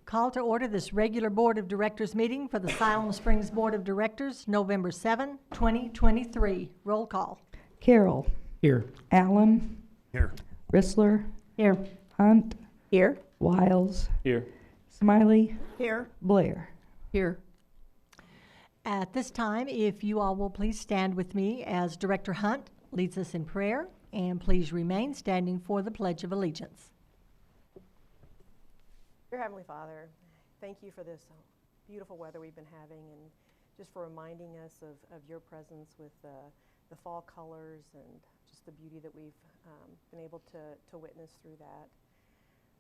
Call to order this regular Board of Directors meeting for the Siloam Springs Board of Directors, November 7, 2023. Roll call. Carroll. Here. Allen. Here. Rissler. Here. Hunt. Here. Wiles. Here. Smiley. Here. Blair. Here. At this time, if you all will please stand with me as Director Hunt leads us in prayer, and please remain standing for the Pledge of Allegiance. Dear Heavenly Father, thank you for this beautiful weather we've been having, and just for reminding us of your presence with the fall colors and just the beauty that we've been able to witness through that.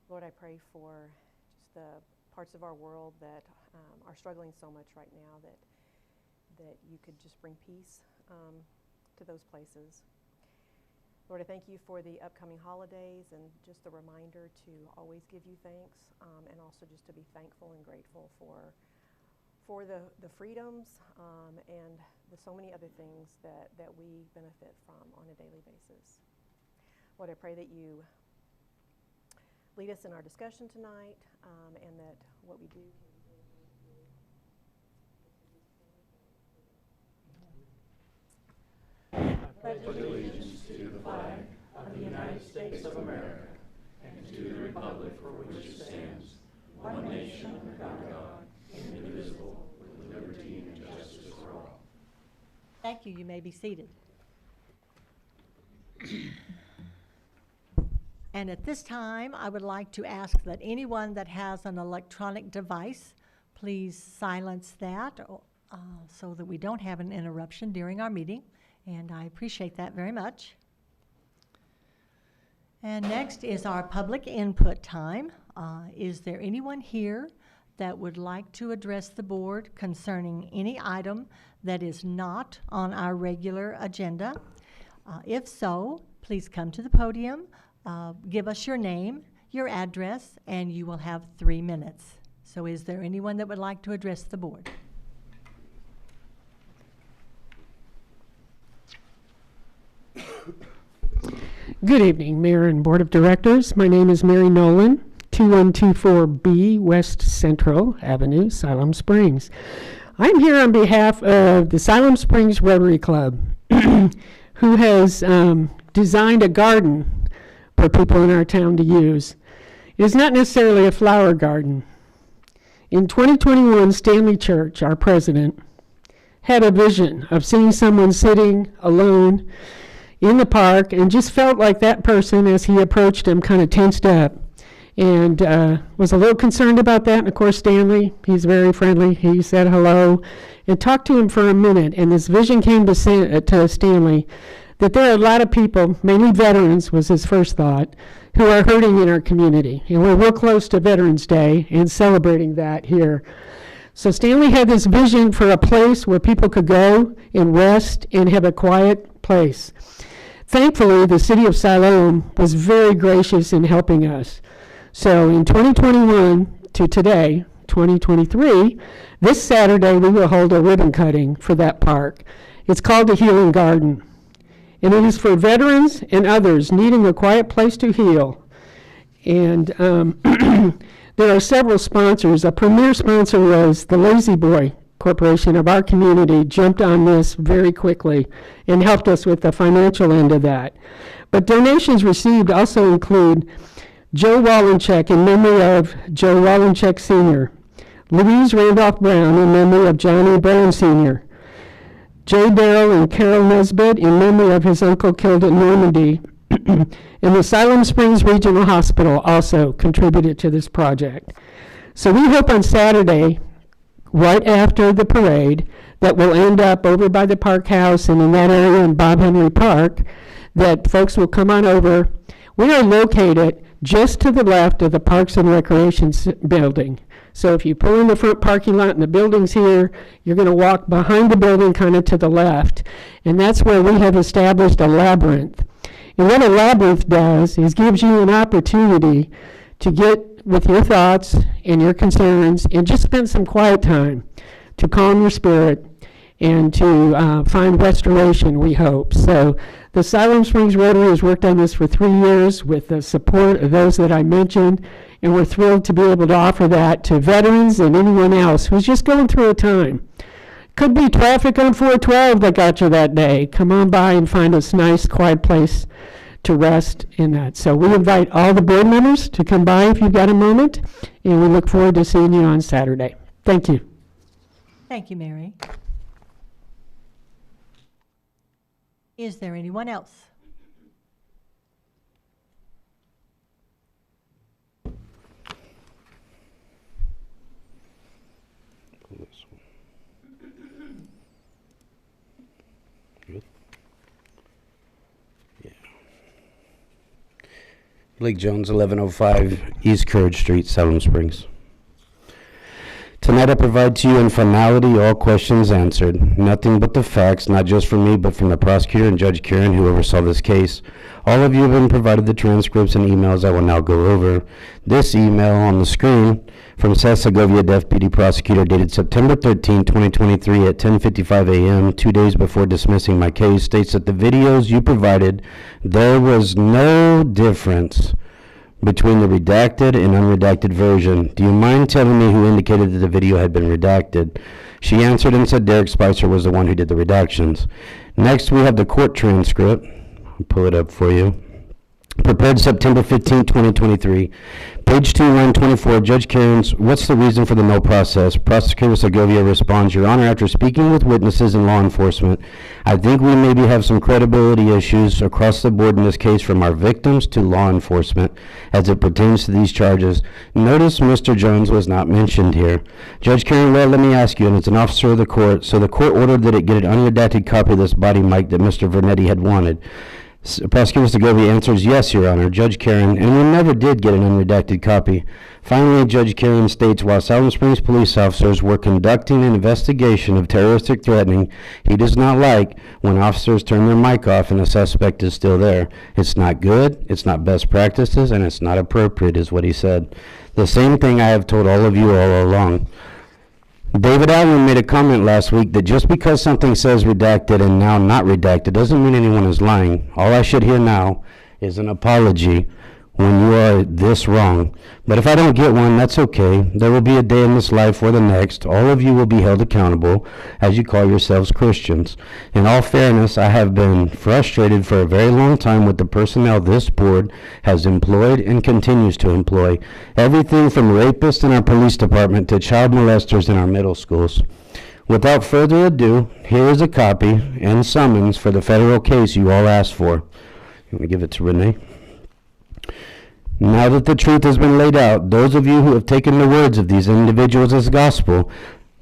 Lord, I pray for just the parts of our world that are struggling so much right now that you could just bring peace to those places. Lord, I thank you for the upcoming holidays and just the reminder to always give you thanks, and also just to be thankful and grateful for the freedoms and the so many other things that we benefit from on a daily basis. Lord, I pray that you lead us in our discussion tonight, and that what we do pledge allegiance to the flag of the United States of America and to the republic for which it stands, one nation under God, indivisible, with liberty and justice for all. Thank you. You may be seated. And at this time, I would like to ask that anyone that has an electronic device, please silence that so that we don't have an interruption during our meeting. And I appreciate that very much. And next is our public input time. Is there anyone here that would like to address the board concerning any item that is not on our regular agenda? If so, please come to the podium, give us your name, your address, and you will have 3 minutes. So is there anyone that would like to address the board? Good evening, Mayor and Board of Directors. My name is Mary Nolan, 2124B West Central Avenue, Siloam Springs. I'm here on behalf of the Siloam Springs Rotary Club, who has designed a garden for people in our town to use. It is not necessarily a flower garden. In 2021, Stanley Church, our president, had a vision of seeing someone sitting alone in the park and just felt like that person, as he approached him, kind of tensed up and was a little concerned about that. And of course, Stanley, he's very friendly. He said hello and talked to him for a minute. And this vision came to Stanley that there are a lot of people, mainly veterans was his first thought, who are hurting in our community. And we're real close to Veterans Day and celebrating that here. So Stanley had this vision for a place where people could go and rest and have a quiet place. Thankfully, the city of Siloam was very gracious in helping us. So in 2021 to today, 2023, this Saturday we will hold a ribbon cutting for that park. It's called the Healing Garden. And it is for veterans and others needing a quiet place to heal. And there are several sponsors. A premier sponsor was the Lazy Boy Corporation of our community, jumped on this very quickly and helped us with the financial end of that. But donations received also include Joe Wallencheck in memory of Joe Wallencheck Sr., Louise Randolph Brown in memory of Johnny Brown Sr., Jay Darrell and Carol Nesbitt in memory of his uncle killed in Normandy, and the Siloam Springs Regional Hospital also contributed to this project. So we hope on Saturday, right after the parade, that will end up over by the Park House and in that area in Bob Henry Park, that folks will come on over. We are located just to the left of the Parks and Recreation building. So if you pull in the front parking lot and the building's here, you're going to walk behind the building kind of to the left. And that's where we have established a labyrinth. And what a labyrinth does is gives you an opportunity to get with your thoughts and your concerns and just spend some quiet time to calm your spirit and to find restoration, we hope. So the Siloam Springs Rotary has worked on this for 3 years with the support of those that I mentioned, And we're thrilled to be able to offer that to veterans and anyone else who's just going through a time. Could be traffic on 412 that got you that day. Come on by and find us a nice, quiet place to rest in that. So we invite all the board members to come by if you've got a moment, and we look forward to seeing you on Saturday. Thank you. Thank you, Mary. Is there anyone else? Lake Jones, 1105 East Courage Street, Siloam Springs. Tonight I provide to you in finality all questions answered. Nothing but the facts, not just from me, but from the prosecutor and Judge Cheri, who oversaw this case. All of you have been provided the transcripts and emails I will now go over. This email on the screen from Seth Segovia, FPD prosecutor, dated September 13, 2023 at 10:55 a.m., 2 days before dismissing my case, states that the videos you provided, there was no difference between the redacted and unredacted version. Do you mind telling me who indicated that the video had been redacted? She answered and said Derek Spicer was the one who did the redactions. Next, we have the court transcript. I'll pull it up for you. Prepared September 15, 2023. Page 2, line 24, Judge Karen's, what's the reason for the no process? Prosecutor Segovia responds, Your Honor, after speaking with witnesses and law enforcement, I think we maybe have some credibility issues across the board in this case from our victims to law enforcement as it pertains to these charges. Notice Mr. Jones was not mentioned here. Judge Karen, well, let me ask you, and it's an officer of the court, so the court ordered that it get an unredacted copy of this body mic that Mr. Vernetti had wanted. Prosecutor Segovia answers, yes, Your Honor, Judge Karen, and we never did get an unredacted copy. Finally, Judge Karen states, while Siloam Springs police officers were conducting an investigation of terroristic threatening, he does not like when officers turn their mic off and the suspect is still there. It's not good, it's not best practices, and it's not appropriate, is what he said. The same thing I have told all of you all along. David Allen made a comment last week that just because something says redacted and now not redacted doesn't mean anyone is lying. All I should hear now is an apology when you are this wrong. But if I don't get one, that's okay. There will be a day in this life or the next. All of you will be held accountable as you call yourselves Christians. In all fairness, I have been frustrated for a very long time with the personnel this board has employed and continues to employ. Everything from rapists in our police department to child molesters in our middle schools. Without further ado, here is a copy and summons for the federal case you all asked for. Let me give it to Renee. Now that the truth has been laid out, those of you who have taken the words of these individuals as gospel,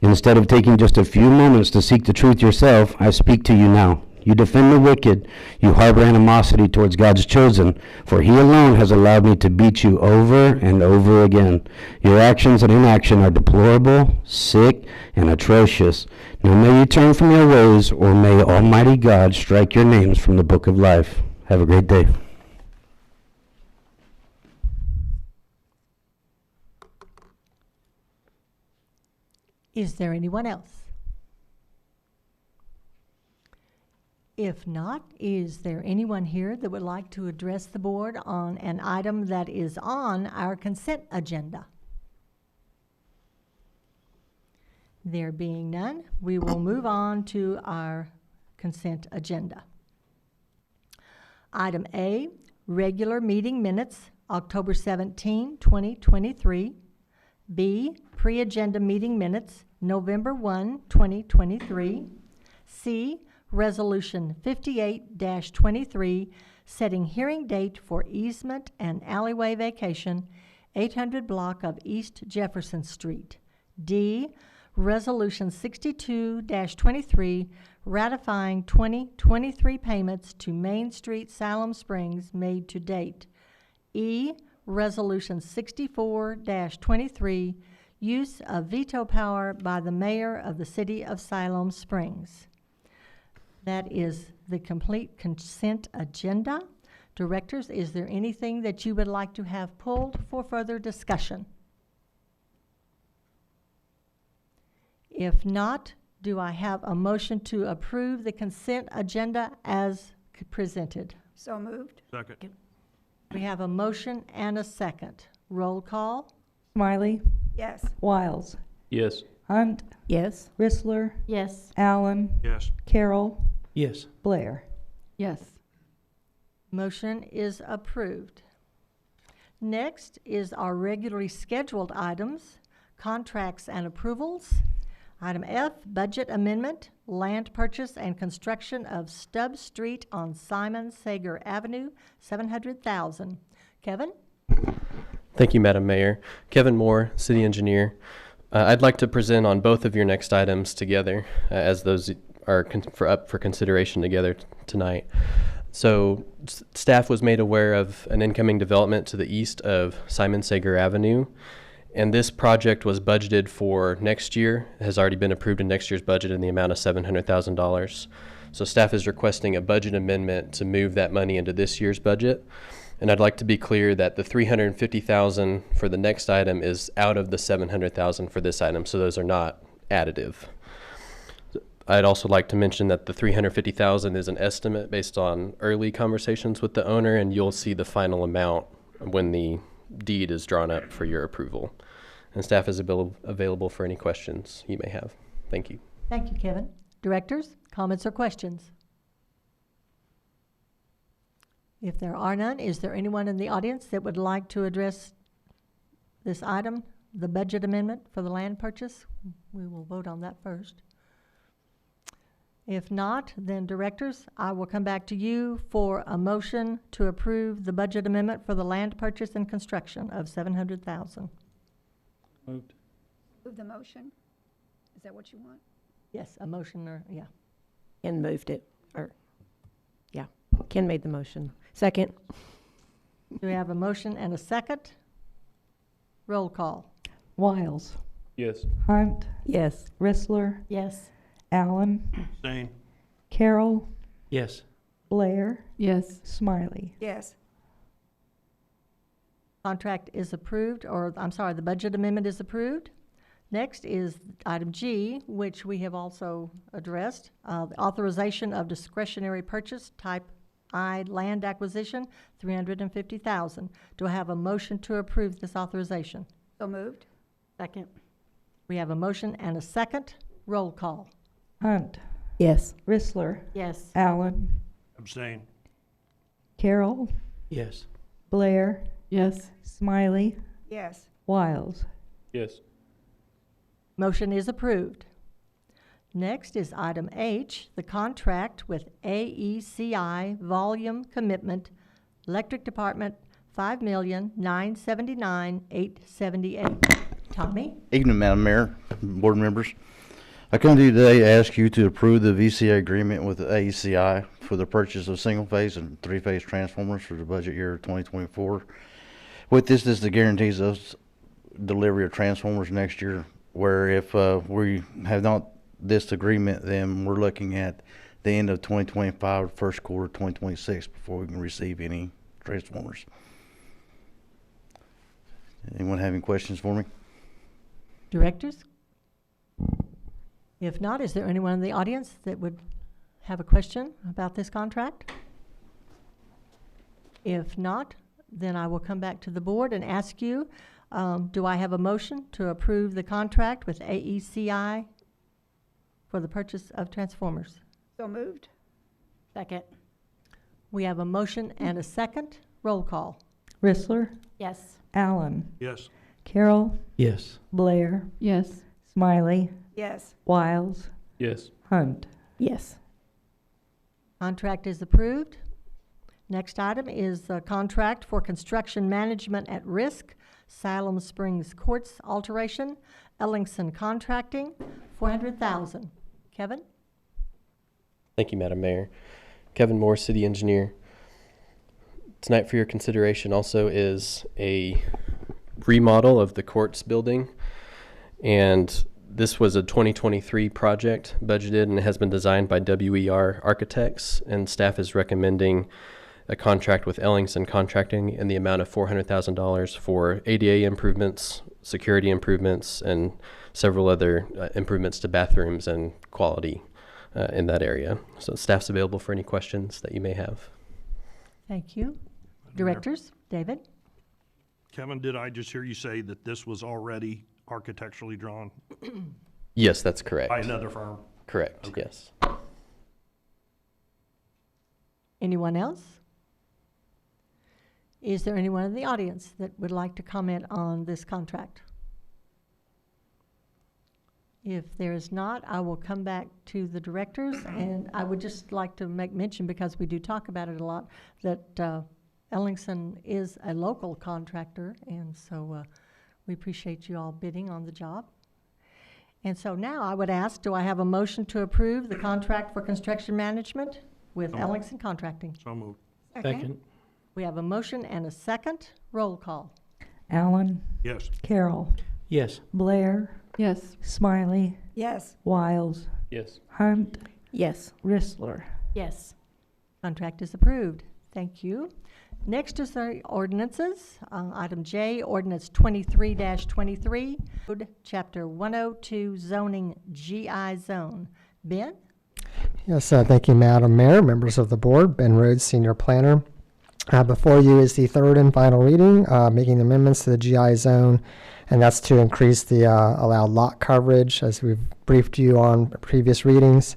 instead of taking just a few moments to seek the truth yourself, I speak to you now. You defend the wicked. You harbor animosity towards God's chosen, for he alone has allowed me to beat you over and over again. Your actions and inaction are deplorable, sick, and atrocious. Now may you turn from your ways, or may Almighty God strike your names from the book of life. Have a great day. Is there anyone else? If not, is there anyone here that would like to address the board on an item that is on our consent agenda? There being none, we will move on to our consent agenda. Item A, regular meeting minutes, October 17, 2023. B, pre-agenda meeting minutes, November 1, 2023. C, Resolution 58-23, setting hearing date for easement and alleyway vacation, 800 block of East Jefferson Street. D, Resolution 62-23, ratifying 2023 payments to Main Street Siloam Springs made to date. E, Resolution 64-23, use of veto power by the mayor of the city of Siloam Springs. That is the complete consent agenda. Directors, is there anything that you would like to have pulled for further discussion? If not, do I have a motion to approve the consent agenda as presented? So moved. Second. We have a motion and a second. Roll call. Smiley, Yes. Wiles, Yes. Hunt, Yes. Rissler, Yes. Allen, Yes. Carroll, Yes. Blair. Yes. Motion is approved. Next is our regularly scheduled items, contracts and approvals. Item F, budget amendment, land purchase and construction of Stubb Street on Simon Sager Avenue, $700,000. Kevin? Thank you, Madam Mayor. Kevin Moore, City Engineer. I'd like to present on both of your next items together, as those are up for consideration together tonight. So staff was made aware of an incoming development to the east of Simon Sager Avenue, and this project was budgeted for next year. It has already been approved in next year's budget in the amount of $700,000. So staff is requesting a budget amendment to move that money into this year's budget. And I'd like to be clear that the $350,000 for the next item is out of the $700,000 for this item, so those are not additive. I'd also like to mention that the $350,000 is an estimate based on early conversations with the owner, and you'll see the final amount when the deed is drawn up for your approval. And staff is available for any questions you may have. Thank you. Thank you, Kevin. Directors, comments or questions? If there are none, is there anyone in the audience that would like to address this item, the budget amendment for the land purchase? We will vote on that first. If not, then directors, I will come back to you for a motion to approve the budget amendment for the land purchase and construction of $700,000. Moved. Move the motion. Is that what you want? Yes, a motion or, yeah. Ken moved it, or, yeah, Ken made the motion. Second. Do we have a motion and a second? Roll call. Wiles, Yes. Hunt, Yes. Rissler, Yes. Allen, Same. Carroll, Yes. Blair, Yes. Smiley. Yes. Contract is approved, or I'm sorry, the budget amendment is approved. Next is item G, which we have also addressed, the authorization of discretionary purchase type I land acquisition, $350,000. Do I have a motion to approve this authorization? So moved. Second. We have a motion and a second. Roll call. Hunt, Yes. Rissler, Yes. Allen, Abstain. Carroll, Yes. Blair, Yes. Smiley, Yes. Wiles. Yes. Motion is approved. Next is item H, the contract with AECI Volume Commitment, Electric Department, $5,979,878. Tommy? Evening, Madam Mayor, board members. I come to you today to ask you to approve the VCA agreement with the AECI for the purchase of single-phase and three-phase transformers for the budget year 2024. With this guarantees us delivery of transformers next year, where if we have not this agreement, then we're looking at the end of 2025, first quarter 2026 before we can receive any transformers. Anyone have any questions for me? Directors? If not, is there anyone in the audience that would have a question about this contract? If not, then I will come back to the board and ask you, do I have a motion to approve the contract with AECI for the purchase of transformers? So moved. Second. We have a motion and a second. Roll call. Rissler, Yes. Allen, Yes. Carroll, Yes. Blair, Yes. Smiley, Yes. Wiles, Yes. Hunt. Yes. Contract is approved. Next item is a contract for construction management at risk, Siloam Springs Courts Alteration, Ellingson Contracting, $400,000. Kevin? Thank you, Madam Mayor. Kevin Moore, City Engineer. Tonight for your consideration also is a remodel of the courts building. And this was a 2023 project budgeted and has been designed by WER Architects, and staff is recommending a contract with Ellingson Contracting in the amount of $400,000 for ADA improvements, security improvements, and several other improvements to bathrooms and quality in that area. So staff's available for any questions that you may have. Thank you. Directors? David? Kevin, did I just hear you say that this was already architecturally drawn Yes, that's correct. by another firm? Correct, Okay. yes. Anyone else? Is there anyone in the audience that would like to comment on this contract? If there is not, I will come back to the directors, and I would just like to make mention, because we do talk about it a lot, that Ellingson is a local contractor, and so we appreciate you all bidding on the job. And so now I would ask, do I have a motion to approve the contract for construction management with So moved. Ellingson Contracting? So moved. Second. We have a motion and a second. Roll call. Allen, Yes. Carroll, Yes. Blair, Yes. Smiley, Yes. Wiles, Yes. Hunt, Yes. Rissler. Yes. Contract is approved. Thank you. Next is the ordinances. Item J, Ordinance 23-23, Code Chapter 102, Zoning GI Zone. Ben? Yes, thank you, Madam Mayor, members of the board. Ben Rhodes, Senior Planner. Before you is the third and final reading, making amendments to the GI zone, and that's to increase the allowed lot coverage, as we've briefed you on previous readings.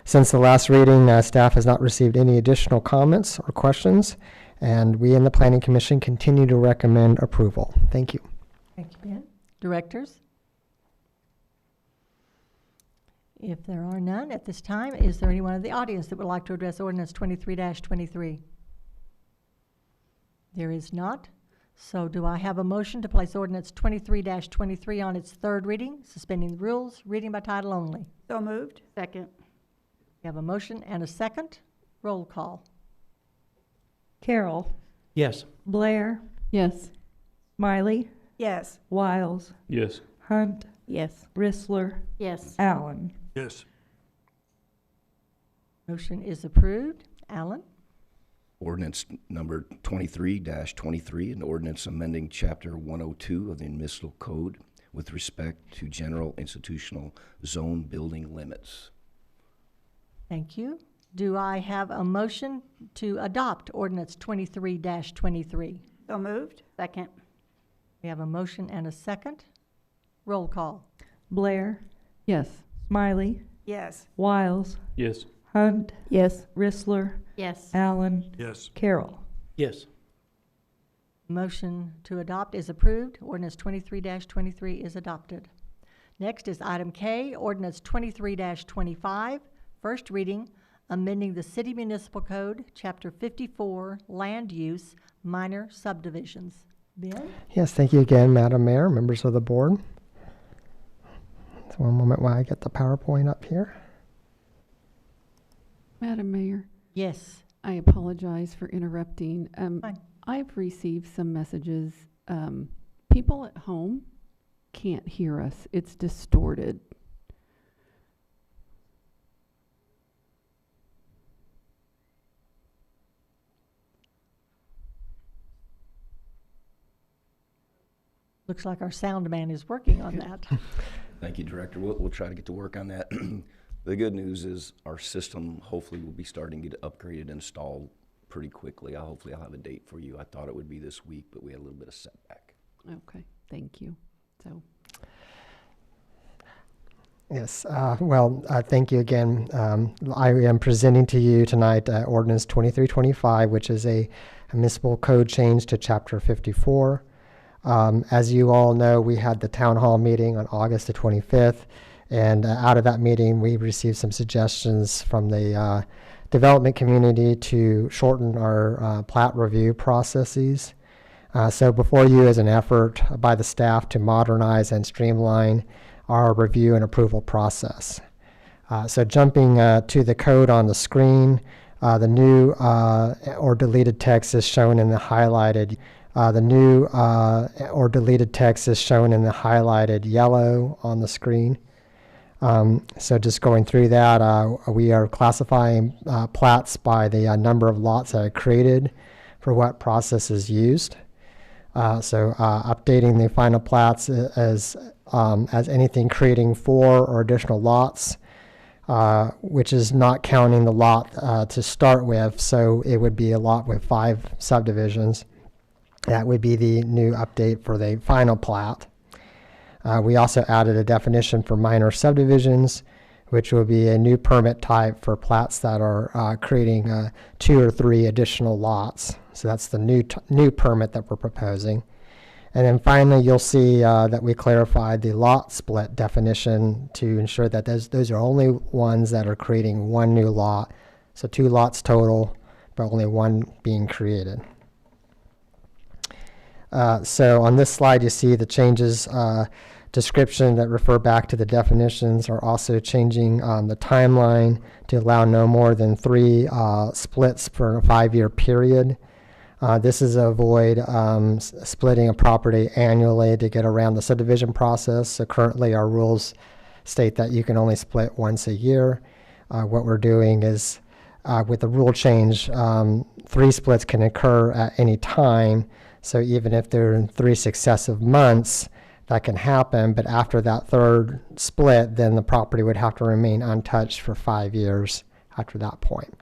Since the last reading, staff has not received any additional comments or questions, and we in the Planning Commission continue to recommend approval. Thank you. Thank you, Ben. Directors? If there are none at this time, is there anyone in the audience that would like to address Ordinance 23-23? There is not. So do I have a motion to place Ordinance 23-23 on its third reading, suspending the rules, reading by title only? So moved. Second. We have a motion and a second. Roll call. Carroll, Yes. Blair, Yes. Smiley, Yes. Wiles, Yes. Hunt, Yes. Rissler, Yes. Allen. Yes. Motion is approved. Alan? Ordinance number 23-23, an ordinance amending Chapter 102 of the Municipal Code with respect to general institutional zone building limits. Thank you. Do I have a motion to adopt Ordinance 23-23? So moved. Second. We have a motion and a second. Roll call. Blair, Yes. Smiley, Yes. Wiles, Yes. Hunt, Yes. Rissler, Yes. Allen, Yes. Carroll. Yes. Motion to adopt is approved. Ordinance 23-23 is adopted. Next is item K, Ordinance 23-25, first reading, amending the City Municipal Code, Chapter 54, Land Use, Minor Subdivisions. Ben? Yes, thank you again, Madam Mayor, members of the board. So one moment while I get the PowerPoint up here. Madam Mayor, Yes. I apologize for interrupting. Fine. I've received some messages. People at home can't hear us. It's distorted. Looks like our sound man is working on that. Thank you, Director. We'll try to get to work on that. The good news is our system hopefully will be starting to get upgraded and installed pretty quickly. Hopefully I'll have a date for you. I thought it would be this week, but we had a little bit of setback. Okay, thank you. So, Yes, thank you again. I am presenting to you tonight Ordinance 2325, which is a municipal code change to Chapter 54. As you all know, we had the town hall meeting on August the 25th, and out of that meeting, we received some suggestions from the development community to shorten our plat review processes. So before you is an effort by the staff to modernize and streamline our review and approval process. So jumping to the code on the screen, the new or deleted text is shown in the highlighted. The new or deleted text is shown in the highlighted yellow on the screen. So just going through that, we are classifying plats by the number of lots that are created for what process is used. So updating the final plats as anything creating 4 or additional lots, which is not counting the lot to start with, so it would be a lot with 5 subdivisions. That would be the new update for the final plat. We also added a definition for minor subdivisions, which will be a new permit type for plats that are creating 2 or 3 additional lots. So that's the new permit that we're proposing. And then finally, you'll see that we clarified the lot split definition to ensure that those are only ones that are creating 1 new lot. So 2 lots total, but only 1 being created. So on this slide, you see the changes description that refer back to the definitions are also changing the timeline to allow no more than 3 splits for a 5-year period. This is to avoid splitting a property annually to get around the subdivision process. So currently our rules state that you can only split once a year. What we're doing is with the rule change, 3 splits can occur at any time. So even if they're in 3 successive months, that can happen. But after that 3rd split, then the property would have to remain untouched for 5 years after that point.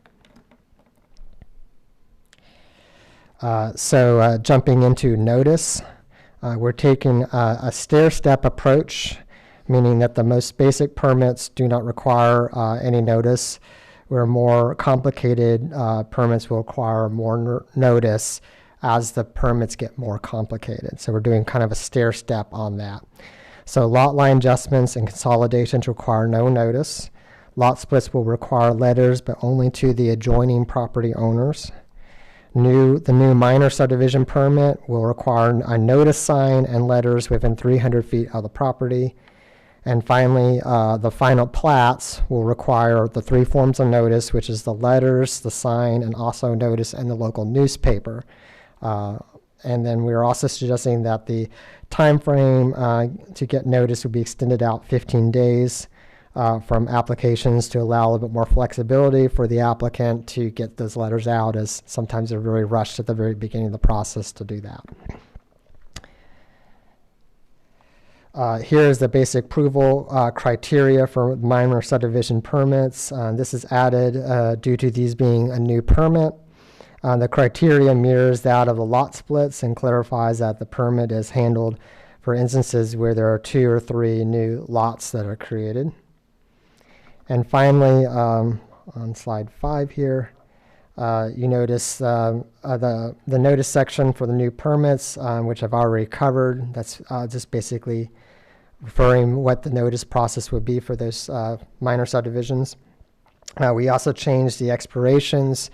So jumping into notice, we're taking a stair-step approach, meaning that the most basic permits do not require any notice, where more complicated permits will require more notice as the permits get more complicated. So we're doing kind of a stair-step on that. So lot line adjustments and consolidations require no notice. Lot splits will require letters, but only to the adjoining property owners. The new minor subdivision permit will require a notice sign and letters within 300 feet of the property. And finally, the final plats will require the 3 forms of notice, which is the letters, the sign, and also notice in the local newspaper. And then we're also suggesting that the time frame to get notice would be extended out 15 days. From applications to allow a little bit more flexibility for the applicant to get those letters out, as sometimes they're very rushed at the very beginning of the process to do that. Here is the basic approval criteria for minor subdivision permits. This is added due to these being a new permit. The criteria mirrors that of the lot splits and clarifies that the permit is handled for instances where there are 2 or 3 new lots that are created. And finally, on slide 5 here, you notice the notice section for the new permits, which I've already covered. That's just basically referring what the notice process would be for those minor subdivisions. We also changed the expirations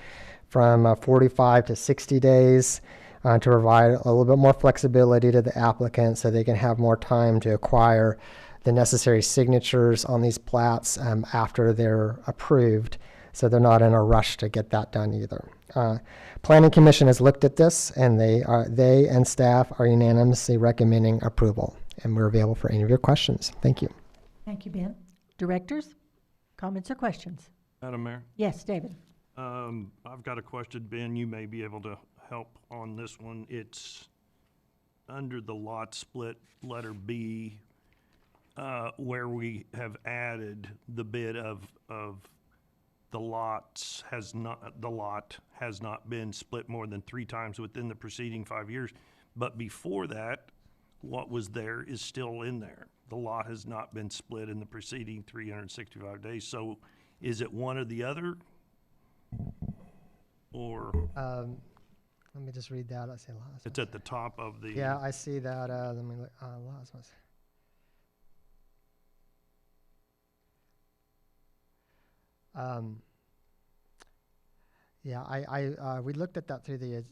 from 45 to 60 days to provide a little bit more flexibility to the applicant so they can have more time to acquire the necessary signatures on these plats after they're approved, so they're not in a rush to get that done either. Planning Commission has looked at this, and they and staff are unanimously recommending approval, and we're available for any of your questions. Thank you. Thank you, Ben. Directors, comments or questions? Madam Mayor? Yes, David. I've got a question, Ben. You may be able to help on this one. It's under the lot split, letter B, where we have added the bit of the lot has not been split more than 3 times within the preceding 5 years. But before that, what was there is still in there. The lot has not been split in the preceding 365 days. So is it one or the other? Or let me just read that. I see lots. it's at the top of the. Yeah, I see that. Let me look. Lots. Yeah, we looked at that through the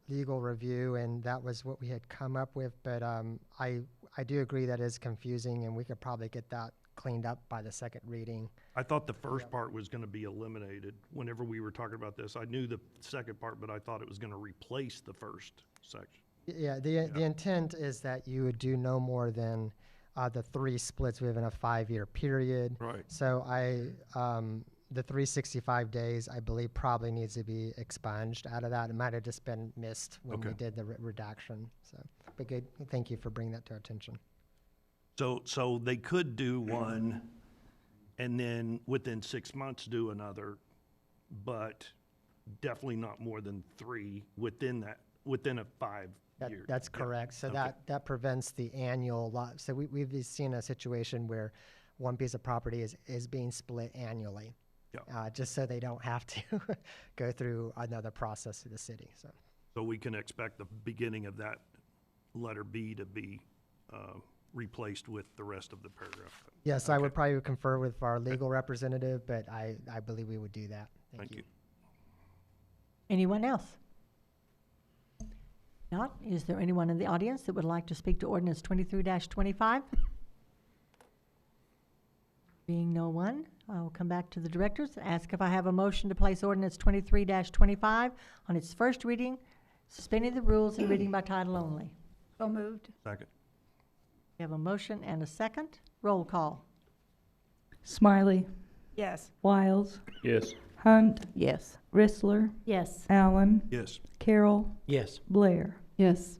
legal review, and that was what we had come up with. But I do agree that is confusing, and we could probably get that cleaned up by the second reading. I thought the first part was going to be eliminated whenever we were talking about this. I knew the second part, but I thought it was going to replace the first section. Yeah, the intent is that you would do no more than the 3 splits within a 5-year period. Right. So the 365 days, I believe, probably needs to be expunged out of that. It might have just been missed when we did the redaction. So, but good. Thank you for bringing that to our attention. So they could do one and then within 6 months do another, but definitely not more than 3 within within a 5-year. That's correct. So that prevents the annual lot. So we've seen a situation where one piece of property is being split annually. Yeah. Just so they don't have to go through another process through the city, so. So we can expect the beginning of that letter B to be replaced with the rest of the paragraph. Yes, I would probably confer with our legal representative, but I believe we would do that. Thank you. Anyone else? Not, is there anyone in the audience that would like to speak to ordinance 23-25? Being no one, I will come back to the directors and ask if I have a motion to place ordinance 23-25 on its first reading, suspending the rules and reading by title only. So moved. Second. We have a motion and a second. Roll call. Smiley, Yes. Wiles, Yes. Hunt, Yes. Rissler, Yes. Allen, Yes. Carroll, Yes. Blair. Yes.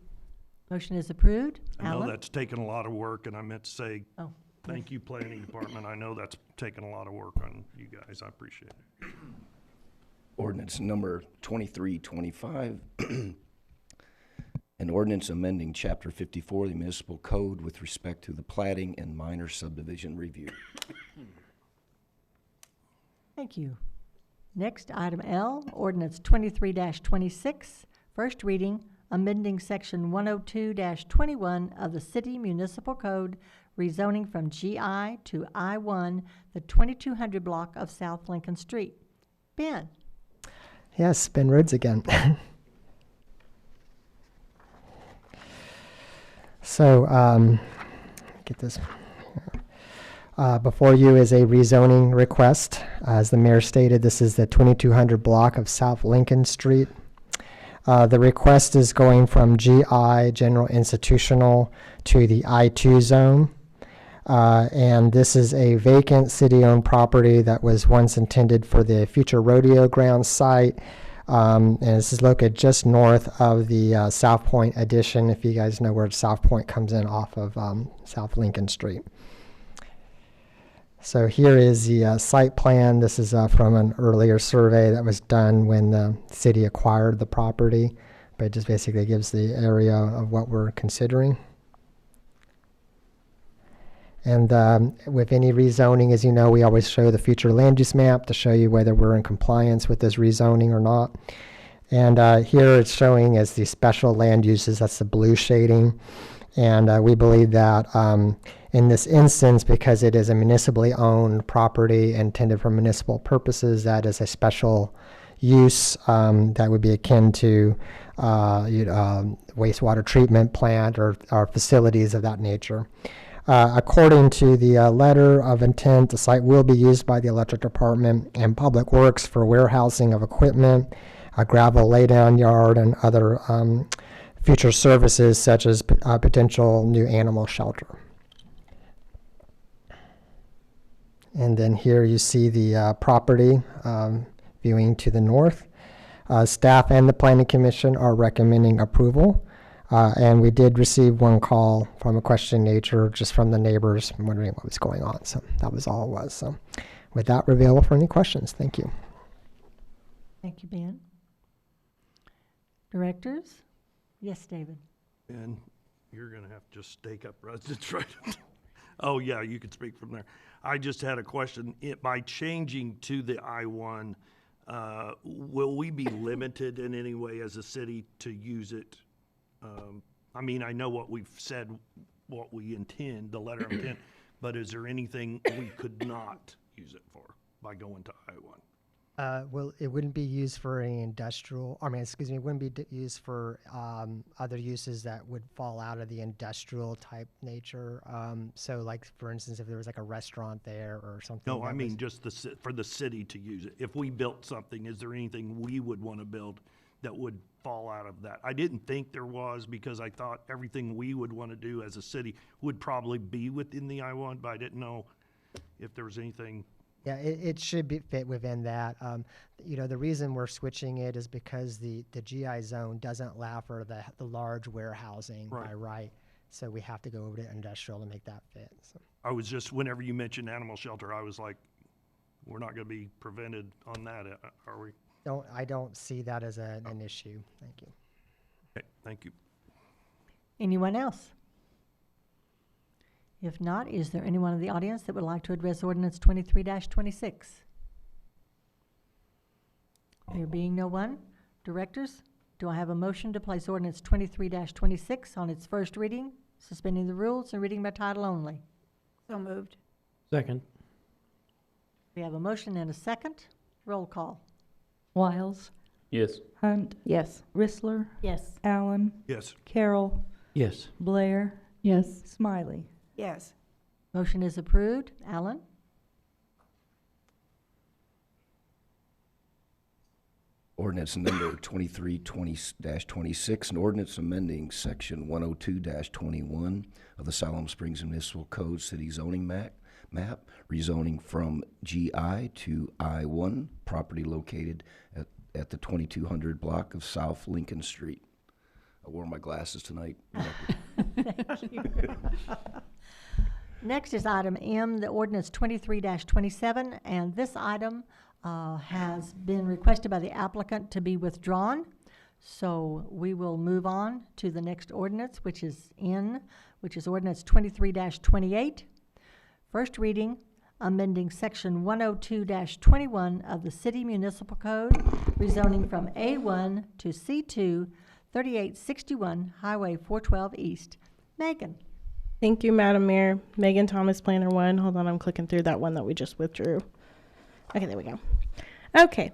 Motion is approved. I know Alan? that's taken a lot of work, and I meant to say, Oh, thank you, planning department. I know that's taken a lot of work on you guys. I appreciate it. Ordinance number 2325, an ordinance amending Chapter 54 of the Municipal Code with respect to the platting and minor subdivision review. thank you. Next, item L, ordinance 23-26, first reading, amending section 102-21 of the City Municipal Code, rezoning from GI to I-1, the 2200 block of South Lincoln Street. Ben? Yes, Ben Rhodes again. So, get this. Before you is a rezoning request. As the mayor stated, this is the 2200 block of South Lincoln Street. The request is going from GI, General Institutional, to the I-2 zone. And this is a vacant city-owned property that was once intended for the future rodeo ground site. And this is located just north of the South Point addition, if you guys know where South Point comes in off of South Lincoln Street. So here is the site plan. This is from an earlier survey that was done when the city acquired the property, but it just basically gives the area of what we're considering. And with any rezoning, as you know, we always show the future land use map to show you whether we're in compliance with this rezoning or not. And here it's showing as the special land uses, that's the blue shading. And we believe that in this instance, because it is a municipally owned property intended for municipal purposes, that is a special use that would be akin to wastewater treatment plant or facilities of that nature. According to the letter of intent, the site will be used by the electric department and public works for warehousing of equipment, a gravel laydown yard, and other future services such as potential new animal shelter. And then here you see the property viewing to the north. Staff and the Planning Commission are recommending approval. And we did receive one call from a question nature, just from the neighbors wondering what was going on. So that was all it was. So with that, we're available for any questions. Thank you. Thank you, Ben. Directors? Yes, David. And you're going to have to just stake up residence, right? Oh, yeah, you can speak from there. I just had a question. By changing to the I-1, will we be limited in any way as a city to use it? I mean, I know what we've said, what we intend, the letter of intent, but is there anything we could not use it for by going to I-1? Well, it wouldn't be used for any industrial, it wouldn't be used for other uses that would fall out of the industrial type nature. So like, for instance, if there was like a restaurant there or something. No, I mean just for the city to use it. If we built something, is there anything we would want to build that would fall out of that? I didn't think there was, because I thought everything we would want to do as a city would probably be within the I-1, but I didn't know if there was anything. Yeah, it should be fit within that. The reason we're switching it is because the GI zone doesn't allow for the large warehousing by right. So we have to go over to industrial to make that fit. So. I was just, whenever you mentioned animal shelter, I was like, we're not going to be prevented on that, are we? I don't see that as an issue. Thank you. Okay. Thank you. Anyone else? If not, is there anyone in the audience that would like to address ordinance 23-26? There being no one, directors, do I have a motion to place ordinance 23-26 on its first reading, suspending the rules and reading by title only? So moved. Second. We have a motion and a second. Roll call. Wiles, Yes. Hunt, Yes. Rissler, Yes. Allen, Yes. Carroll, Yes. Blair, Yes. Smiley. Yes. Motion is approved. Alan? Ordinance number 2320-26, an ordinance amending section 102-21 of the Siloam Springs Municipal Code City Zoning Map, rezoning from GI to I-1, property located at the 2200 block of South Lincoln Street. I wore my glasses tonight. Thank you. Next is item M, the ordinance 23-27, and this item has been requested by the applicant to be withdrawn. So we will move on to the next ordinance, which is ordinance 23-28. First reading, amending section 102-21 of the City Municipal Code, rezoning from A1 to C2, 3861 Highway 412 East. Megan? Thank you, Madam Mayor. Megan Thomas, Planner 1. Hold on, I'm clicking through that one that we just withdrew. Okay, there we go. Okay,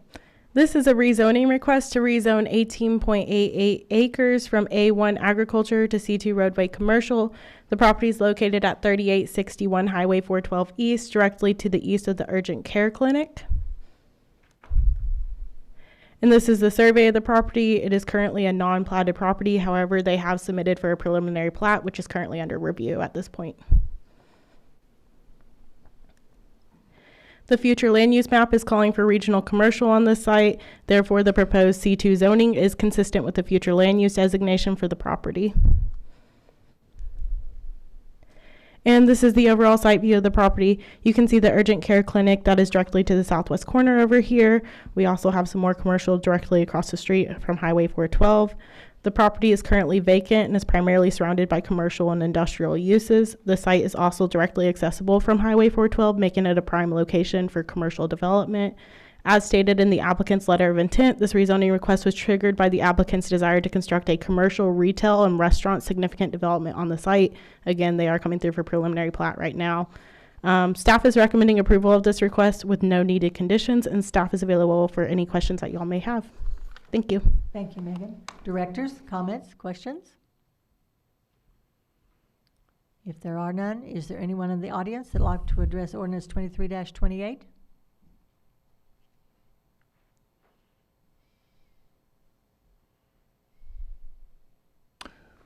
this is a rezoning request to rezone 18.88 acres from A1 agriculture to C2 roadway commercial. The property is located at 3861 Highway 412 East, directly to the east of the urgent care clinic. And this is the survey of the property. It is currently a non-platted property. However, they have submitted for a preliminary plat, which is currently under review at this point. The future land use map is calling for regional commercial on this site. Therefore, the proposed C2 zoning is consistent with the future land use designation for the property. And this is the overall site view of the property. You can see the urgent care clinic that is directly to the southwest corner over here. We also have some more commercial directly across the street from Highway 412. The property is currently vacant and is primarily surrounded by commercial and industrial uses. The site is also directly accessible from Highway 412, making it a prime location for commercial development. As stated in the applicant's letter of intent, this rezoning request was triggered by the applicant's desire to construct a commercial, retail, and restaurant significant development on the site. Again, they are coming through for preliminary plat right now. Staff is recommending approval of this request with no needed conditions, and staff is available for any questions that y'all may have. Thank you. Thank you, Megan. Directors, comments, questions? If there are none, is there anyone in the audience that'd like to address ordinance 23-28?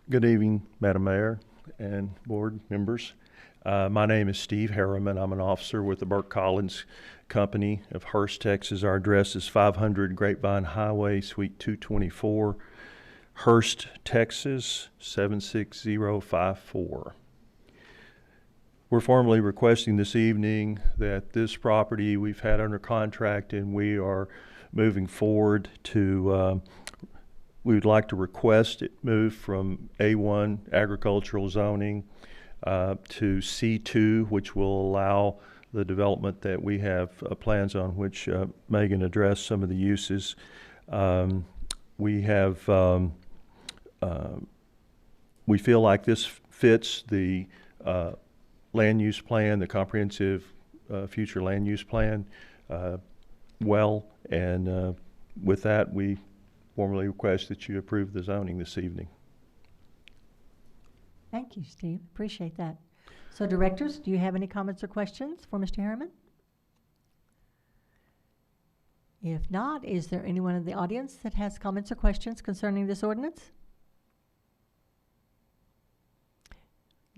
Good evening, Madam Mayor and board members. My name is Steve Harriman. I'm an officer with the Burke Collins Company of Hurst, Texas. Our address is 500 Grapevine Highway, Suite 224, Hurst, Texas, 76054. We're formally requesting this evening that this property we've had under contract and we are moving forward to we would like to request it move from A1 agricultural zoning to C2, which will allow the development that we have plans on, which Megan addressed some of the uses. We feel like this fits the land use plan, the comprehensive future land use plan well, and with that we formally request that you approve the zoning this evening. Thank you, Steve. Appreciate that. So, directors, do you have any comments or questions for Mr. Harriman? If not, is there anyone in the audience that has comments or questions concerning this ordinance?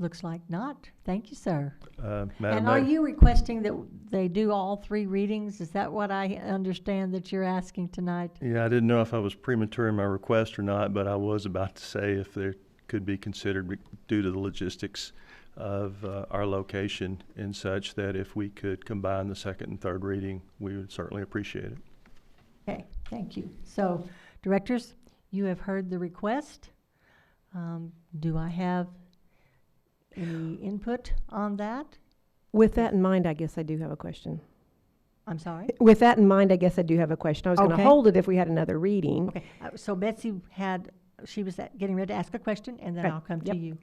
Looks like not. Thank you, sir. Madam And Mayor, are you requesting that they do all 3 readings? Is that what I understand that you're asking tonight? yeah, I didn't know if I was premature in my request or not, but I was about to say if there could be considered due to the logistics of our location and such that if we could combine the second and third reading, we would certainly appreciate it. Okay, thank you. So, directors, you have heard the request. Do I have any input on that? With that in mind, I guess I do have a question. I'm sorry? With that in mind, I guess I do have a question. I was going to Okay. hold it if we had another reading. Okay, so Betsy she was getting ready to ask a question, and then Right. I'll come Yep. to you.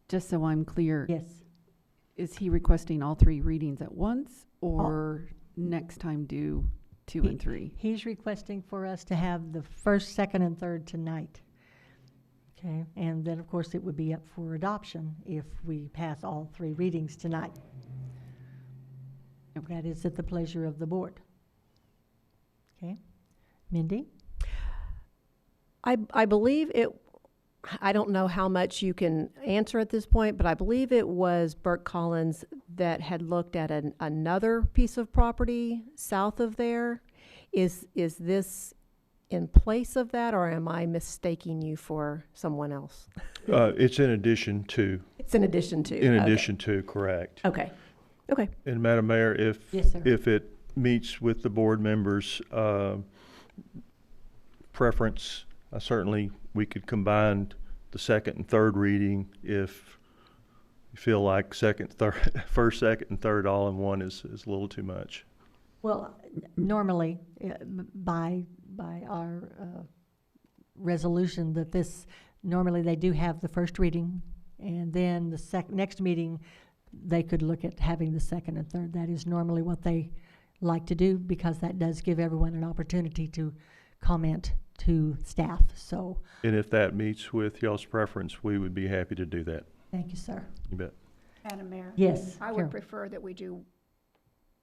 Just so I'm clear. Yes. Is he requesting all 3 readings at once, or next time do 2 and 3? He's requesting for us to have the first, second, and third tonight. Okay, and then, of course, it would be up for adoption if we pass all 3 readings tonight. That is at the pleasure of the board. Okay, Mindy? I believe it, I don't know how much you can answer at this point, but I believe it was Burt Collins that had looked at another piece of property south of there. Is this in place of that, or am I mistaking you for someone else? It's in addition to. It's in addition to. In Okay. addition to, correct. Okay. Okay. And Madam Mayor, if Yes, sir. if it meets with the board members' preference, certainly we could combine the second and third reading if you feel like first, second, and third all in one is a little too much. Well, normally, by our resolution that normally they do have the first reading, and then the next meeting, they could look at having the second and third. That is normally what they like to do, because that does give everyone an opportunity to comment to staff. So. And if that meets with y'all's preference, we would be happy to do that. Thank you, sir. You bet. Madam Mayor? Yes, I would Carol. prefer that we do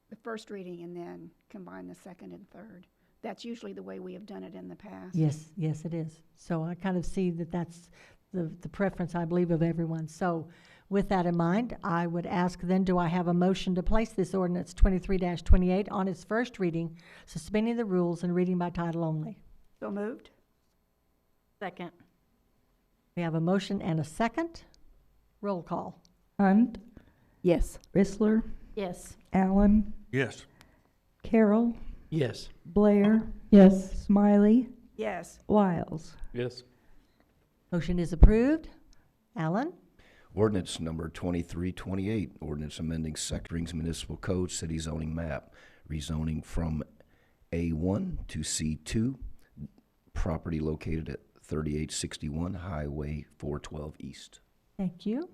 the first reading and then combine the second and third. That's usually the way we have done it in the past. Yes, yes, it is. So I kind of see that that's the preference, I believe, of everyone. So with that in mind, I would ask then, do I have a motion to place this ordinance 23-28 on its first reading, suspending the rules and reading by title only? So moved? Second. We have a motion and a second. Roll call. Hunt, Yes. Rissler, Yes. Allen, Yes. Carroll, Yes. Blair, Yes. Smiley, Yes. Wiles. Yes. Motion is approved. Alan? Ordinance number 2328, ordinance amending Springs Municipal Code City Zoning Map, rezoning from A1 to C2, property located at 3861 Highway 412 East. Thank you.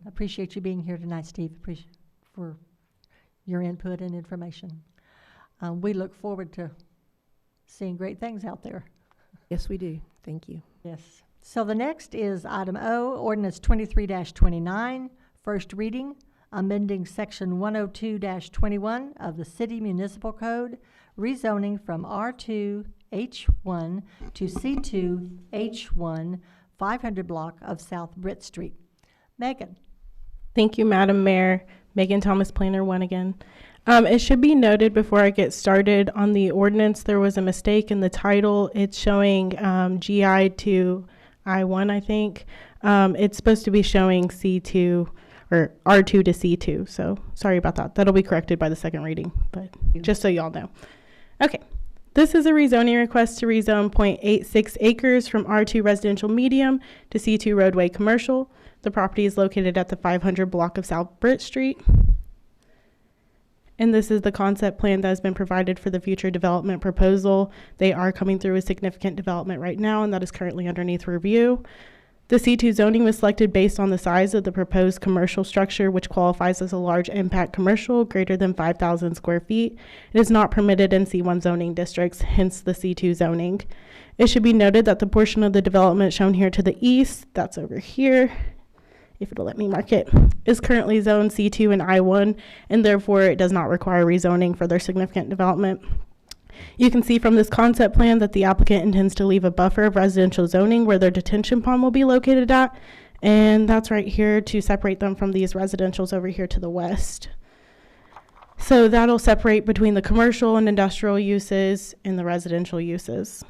Appreciate you being here tonight, Steve. Appreciate for your input and information. We look forward to seeing great things out there. Yes, we do. Thank you. Yes. So the next is item O, ordinance 23-29, first reading, amending section 102-21 of the City Municipal Code, rezoning from R2 H1 to C2 H1, 500 block of South Britt Street. Megan? Thank you, Madam Mayor. Megan Thomas, Planner 1 again. It should be noted before I get started on the ordinance, there was a mistake in the title. It's showing GI to I1, I think. It's supposed to be showing C2 or R2 to C2. So sorry about that. That'll be corrected by the second reading, but just so y'all know. Okay. This is a rezoning request to rezone 0.86 acres from R2 residential medium to C2 roadway commercial. The property is located at the 500 block of South Britt Street. And this is the concept plan that has been provided for the future development proposal. They are coming through a significant development right now, and that is currently underneath review. The C2 zoning was selected based on the size of the proposed commercial structure, which qualifies as a large impact commercial greater than 5,000 square feet. It is not permitted in C1 zoning districts, hence the C2 zoning. It should be noted that the portion of the development shown here to the east, that's over here, if it'll let me mark it, is currently zoned C2 and I1, and therefore it does not require rezoning for their significant development. You can see from this concept plan that the applicant intends to leave a buffer of residential zoning where their detention pond will be located at, and that's right here to separate them from these residentials over here to the west. So that'll separate between the commercial and industrial uses and the residential uses.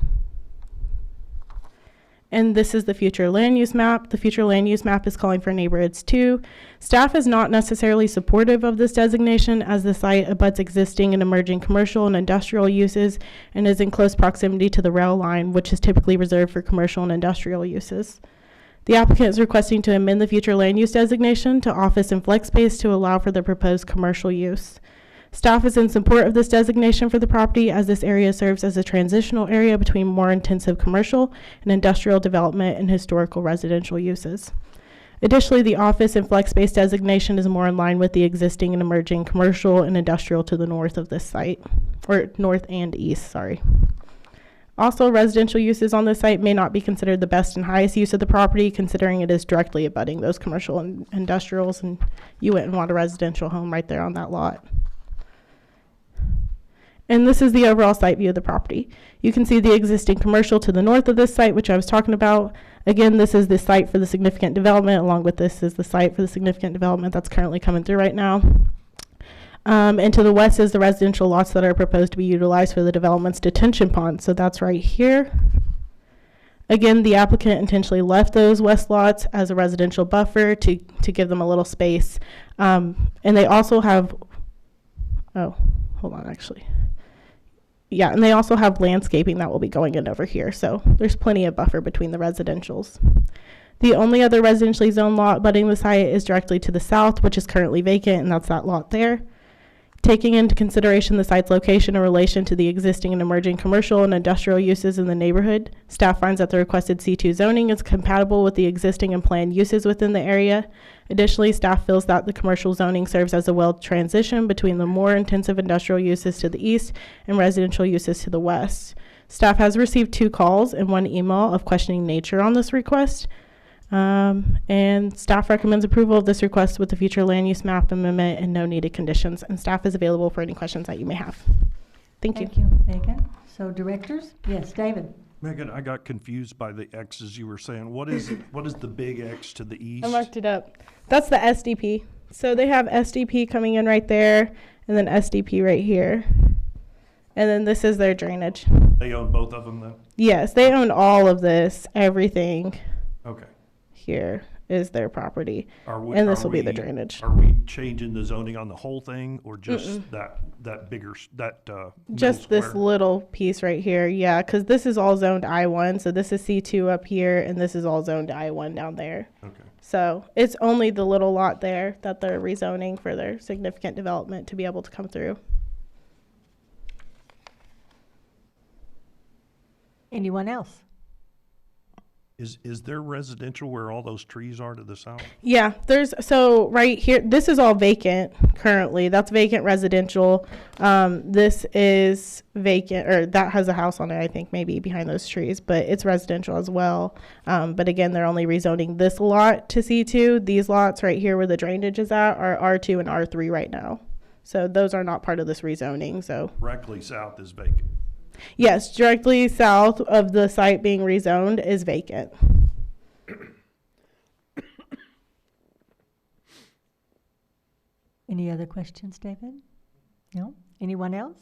And this is the future land use map. The future land use map is calling for neighborhoods 2. Staff is not necessarily supportive of this designation as the site abuts existing and emerging commercial and industrial uses and is in close proximity to the rail line, which is typically reserved for commercial and industrial uses. The applicant is requesting to amend the future land use designation to office and flex space to allow for the proposed commercial use. Staff is in support of this designation for the property as this area serves as a transitional area between more intensive commercial and industrial development and historical residential uses. Additionally, the office and flex space designation is more in line with the existing and emerging commercial and industrial to the north of this site, or north and east, sorry. Also, residential uses on this site may not be considered the best and highest use of the property, considering it is directly abutting those commercial and industrials, and you wouldn't want a residential home right there on that lot. And this is the overall site view of the property. You can see the existing commercial to the north of this site, which I was talking about. Again, this is the site for the significant development, along with this is the site for the significant development that's currently coming through right now. And to the west is the residential lots that are proposed to be utilized for the development's detention pond. So that's right here. Again, the applicant intentionally left those west lots as a residential buffer to give them a little space. And they also have, oh, hold on, actually. Yeah, and they also have landscaping that will be going in over here. So there's plenty of buffer between the residentials. The only other residentially zoned lot abutting the site is directly to the south, which is currently vacant, and that's that lot there. Taking into consideration the site's location in relation to the existing and emerging commercial and industrial uses in the neighborhood, staff finds that the requested C2 zoning is compatible with the existing and planned uses within the area. Additionally, staff feels that the commercial zoning serves as a well transition between the more intensive industrial uses to the east and residential uses to the west. Staff has received 2 calls and 1 email of questioning nature on this request. And staff recommends approval of this request with the future land use map amendment and no needed conditions. And staff is available for any questions that you may have. Thank you. Thank you, Megan. So directors? Yes, David. Megan, I got confused by the X's you were saying. What is the big X to the east? I marked it up. That's the SDP. So they have SDP coming in right there and then SDP right here. And then this is their drainage. They own both of them then? Yes, they own all of this, everything. Okay. Here is their property, And this will be the drainage. Are we changing the zoning on the whole thing, or just that bigger Just this square? little piece right here, yeah, because this is all zoned I1, so this is C2 up here, and this is all zoned I1 down there. Okay. So it's only the little lot there that they're rezoning for their significant development to be able to come through. Anyone else? Is there residential where all those trees are to the south? Yeah, so right here, this is all vacant currently. That's vacant residential. This is vacant, or that has a house on it, I think, maybe behind those trees, but it's residential as well. But again, they're only rezoning this lot to C2. These lots right here where the drainage is at are R2 and R3 right now. So those are not part of this rezoning, so. Directly south is vacant. Yes, directly south of the site being rezoned is vacant. Any other questions, David? No? Anyone else?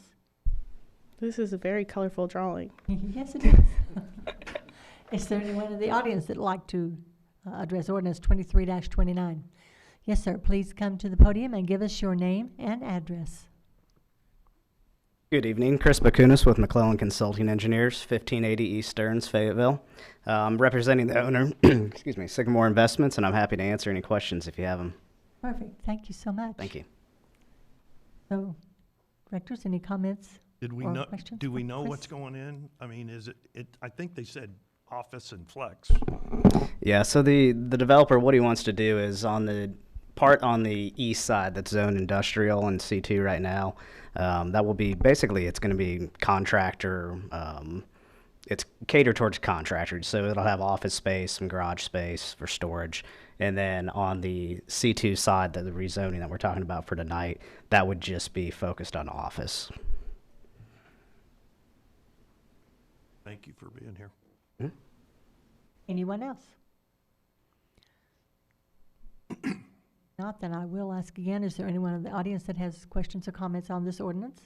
This is a very colorful drawing. Yes, it is. Is there anyone in the audience that'd like to address ordinance 23-29? Yes, sir. Please come to the podium and give us your name and address. Good evening, Chris Bakunis with McClellan Consulting Engineers, 1580 East Stearns, Fayetteville. I'm representing the owner, excuse me, Sycamore Investments, and I'm happy to answer any questions if you have them. Perfect. Thank you so much. Thank you. So, directors, any comments? Did we or know? questions Do we for know Chris? what's going in? I mean, is it? I think they said office and flex. Yeah. So the developer, what he wants to do is on the part on the east side that's zoned industrial and C2 right now. That will be basically, it's going to be contractor. It's catered towards contractors, so it'll have office space, some garage space for storage. And then on the C2 side, the rezoning that we're talking about for tonight, that would just be focused on office. Thank you for being here. Mm-hmm. Anyone else? Not, then I will ask again, is there anyone in the audience that has questions or comments on this ordinance?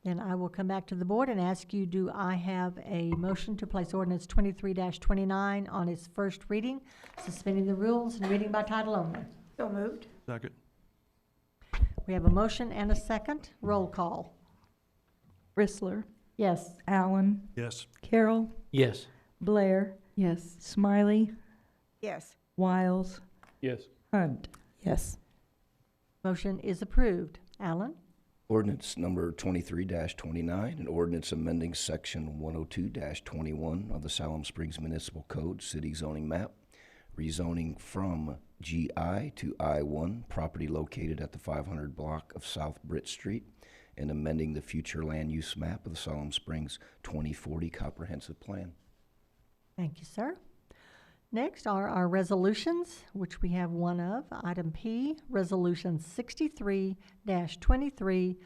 Then I will come back to the board and ask you, do I have a motion to place ordinance 23-29 on its first reading, suspending the rules and reading by title only? So moved. Second. We have a motion and a second. Roll call. Bristler, Yes. Allen, Yes. Carroll, Yes. Blair, Yes. Smiley, Yes. Wiles, Yes. Hunt. Yes. Motion is approved. Alan? Ordinance number 23-29, an ordinance amending section 102-21 of the Siloam Springs Municipal Code City Zoning Map, rezoning from GI to I-1, property located at the 500 block of South Britt Street, and amending the future land use map of the Siloam Springs 2040 Comprehensive Plan. Thank you, sir. Next are our resolutions, which we have one of. Item P, Resolution 63-23,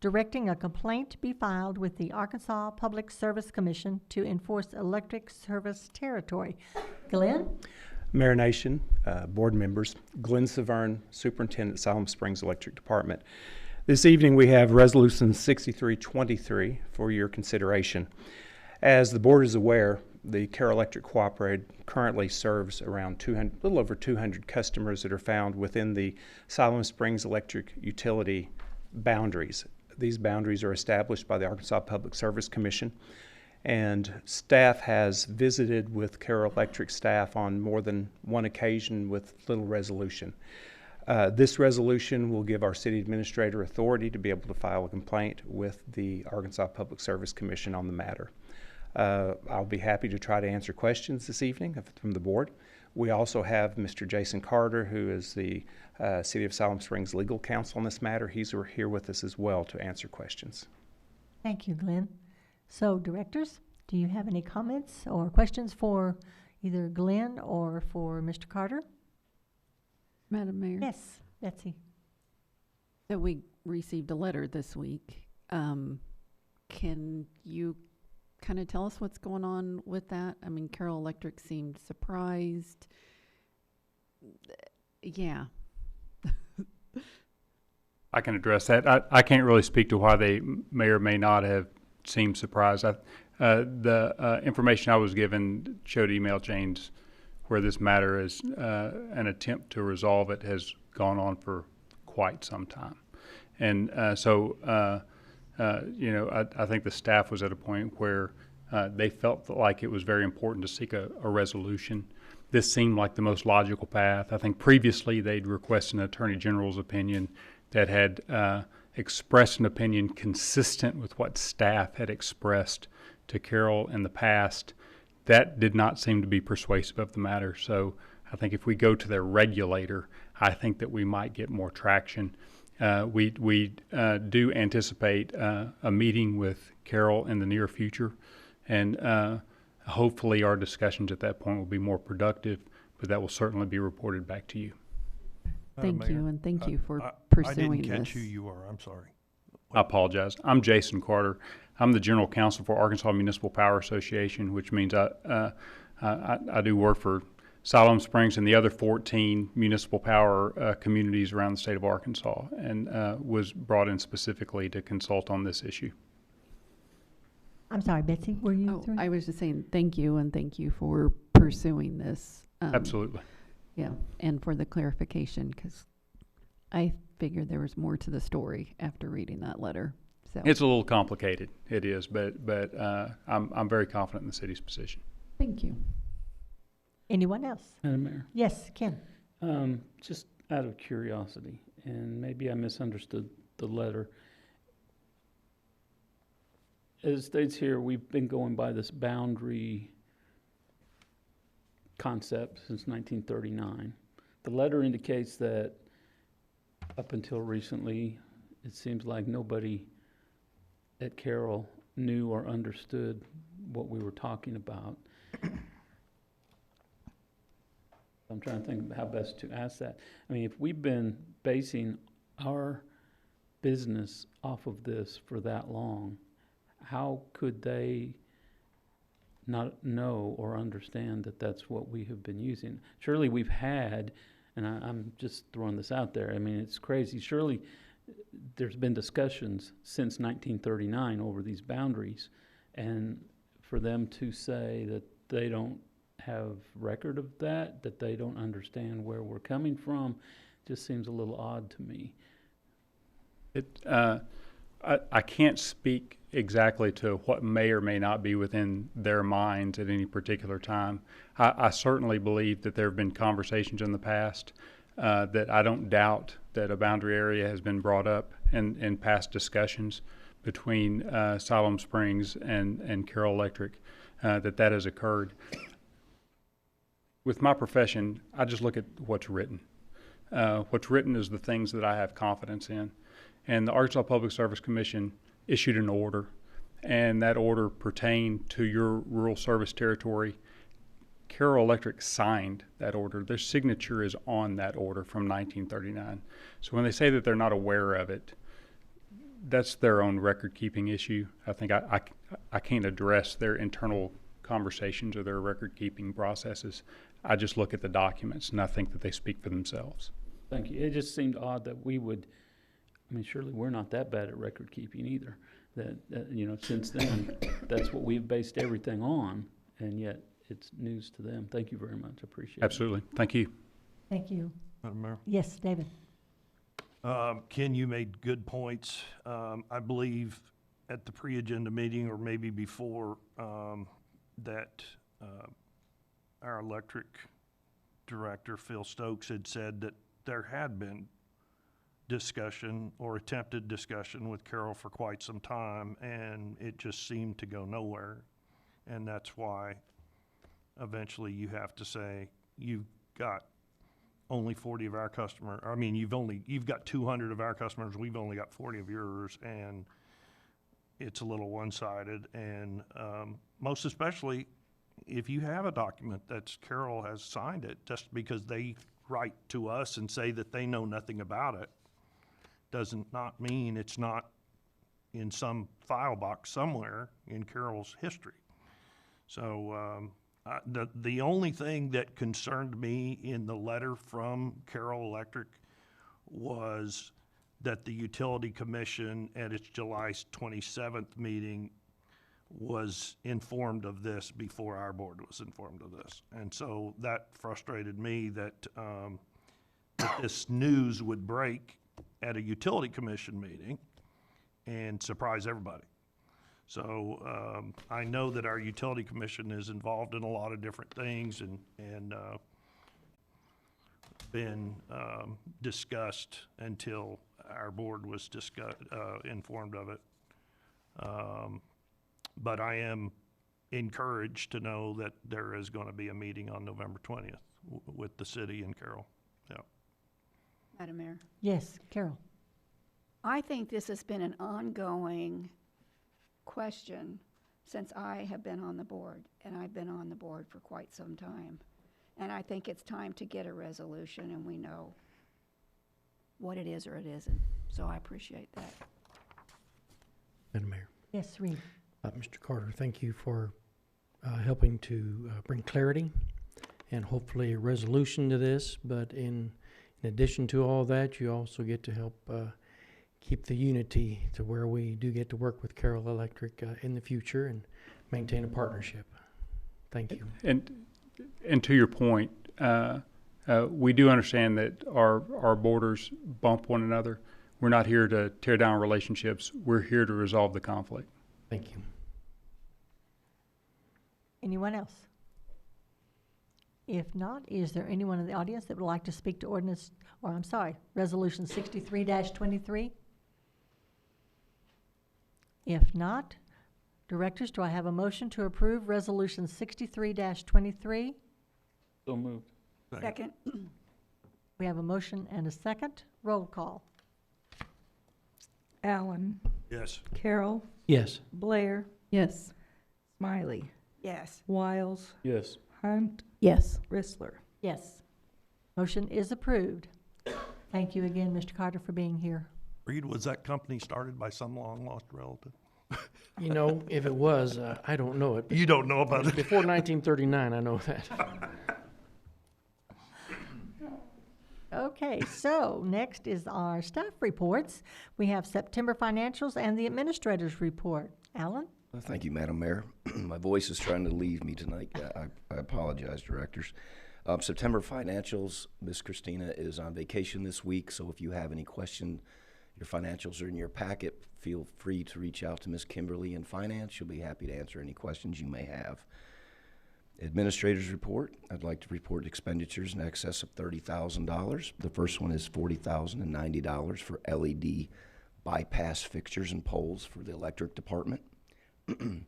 directing a complaint be filed with the Arkansas Public Service Commission to enforce electric service territory. Glenn? Mayor Nation, board members, Glenn Severn, Superintendent, Siloam Springs Electric Department. This evening we have Resolution 63-23 for your consideration. As the board is aware, the Cheri Electric Cooperative currently serves around a little over 200 customers that are found within the Siloam Springs Electric utility boundaries. These boundaries are established by the Arkansas Public Service Commission, and staff has visited with Cheri Electric staff on more than one occasion with little resolution. This resolution will give our city administrator authority to be able to file a complaint with the Arkansas Public Service Commission on the matter. I'll be happy to try to answer questions this evening from the board. We also have Mr. Jason Carter, who is the City of Siloam Springs legal counsel on this matter. He's here with us as well to answer questions. Thank you, Glenn. So, directors, do you have any comments or questions for either Glenn or for Mr. Carter? Madam Mayor? Yes, Betsy. So we received a letter this week. Can you kind of tell us what's going on with that? I mean, Cheri Electric seemed surprised. Yeah. I can address that. I can't really speak to why they may or may not have seemed surprised. The information I was given showed email chains where this matter is an attempt to resolve it has gone on for quite some time. And I think the staff was at a point where they felt like it was very important to seek a resolution. This seemed like the most logical path. I think previously they'd requested an Attorney General's opinion that had expressed an opinion consistent with what staff had expressed to Cheri in the past. That did not seem to be persuasive of the matter. So I think if we go to their regulator, I think that we might get more traction. We do anticipate a meeting with Cheri in the near future, and hopefully our discussions at that point will be more productive, but that will certainly be reported back to you. Thank you, and thank you for I pursuing didn't catch this. who you are. I'm sorry. I apologize. I'm Jason Carter. I'm the General Counsel for Arkansas Municipal Power Association, which means I do work for Siloam Springs and the other 14 municipal power communities around the state of Arkansas, and was brought in specifically to consult on this issue. I'm sorry, Betsy, were you through? I was just saying thank you, and thank you for pursuing this. Absolutely. Yeah, and for the clarification, because I figured there was more to the story after reading that letter. So It's a little complicated. It is, but I'm very confident in the city's position. Thank you. Anyone else? Madam Mayor? Yes, Ken. Just out of curiosity, and maybe I misunderstood the letter. As it states here, we've been going by this boundary concept since 1939. The letter indicates that up until recently, it seems like nobody at Cheri knew or understood what we were talking about. I'm trying to think how best to ask that. I mean, if we've been basing our business off of this for that long, how could they not know or understand that that's what we have been using? Surely we've had, and I'm just throwing this out there, I mean, it's crazy. Surely there's been discussions since 1939 over these boundaries, and for them to say that they don't have record of that, that they don't understand where we're coming from, just seems a little odd to me. I can't speak exactly to what may or may not be within their minds at any particular time. I certainly believe that there have been conversations in the past that I don't doubt that a boundary area has been brought up in past discussions between Siloam Springs and Carroll Electric, that has occurred. With my profession, I just look at what's written. What's written is the things that I have confidence in. And the Arkansas Public Service Commission issued an order, and that order pertained to your rural service territory. Carroll Electric signed that order. Their signature is on that order from 1939. So when they say that they're not aware of it, that's their own record-keeping issue. I think I can't address their internal conversations or their record-keeping processes. I just look at the documents, and I think that they speak for themselves. Thank you. It just seemed odd that we would, I mean, surely we're not that bad at record keeping either. That you know, since then, that's what we've based everything on, and yet it's news to them. Thank you very much. I appreciate it. Absolutely. Thank you. Thank you. Madam Mayor? Yes, David. Ken, you made good points. I believe at the pre-agenda meeting, or maybe before, that our electric director, Phil Stokes, had said that there had been discussion or attempted discussion with Carroll for quite some time, and it just seemed to go nowhere. And that's why eventually you have to say, you've got only 40 of our customers. I mean, you've got 200 of our customers, we've only got 40 of yours, and it's a little one-sided. And most especially if you have a document that's Carroll has signed it, just because they write to us and say that they know nothing about it, doesn't not mean it's not in some file box somewhere in Carroll's history. So the only thing that concerned me in the letter from Carroll Electric was that the Utility Commission at its July 27th meeting was informed of this before our board was informed of this. And so that frustrated me that, that this news would break at a Utility Commission meeting and surprise everybody. So I know that our Utility Commission is involved in a lot of different things and been discussed until our board was informed of it. But I am encouraged to know that there is going to be a meeting on November 20th with the city and Carroll. Yeah. Madam Mayor? Yes, Carol. I think this has been an ongoing question since I have been on the board, and I've been on the board for quite some time. And I think it's time to get a resolution, and we know what it is or it isn't. So I appreciate that. Madam Mayor. Yes, Reed. Mr. Carter, thank you for helping to bring clarity and hopefully a resolution to this. But in addition to all that, you also get to help keep the unity to where we do get to work with Carroll Electric in the future and maintain a partnership. Thank you. And to your point, we do understand that our borders bump one another. We're not here to tear down relationships. We're here to resolve the conflict. Thank you. Anyone else? If not, is there anyone in the audience that would like to speak to ordinance, or I'm sorry, Resolution 63-23? If not, directors, do I have a motion to approve Resolution 63-23? So moved. Second. We have a motion and a second. Roll call. Allen. Yes. Carroll. Yes. Blair. Yes. Smiley. Yes. Wiles. Yes. Hunt. Yes. Rissler. Yes. Motion is approved. Thank you again, Mr. Carter, for being here. Reed, was that company started by some long-lost relative? You know, if it was, I don't know it. You don't know about it? Before 1939, I know that. Okay, so next is our staff reports. We have September financials and the administrator's report. Alan? Well, thank you, Madam Mayor. My voice is trying to leave me tonight. I apologize, directors. September financials, Miss Christina is on vacation this week, so if you have any question, your financials are in your packet. Feel free to reach out to Miss Kimberly in finance. She'll be happy to answer any questions you may have. Administrator's report. I'd like to report expenditures in excess of $30,000. The first one is $40,090 for LED bypass fixtures and poles for the electric department. The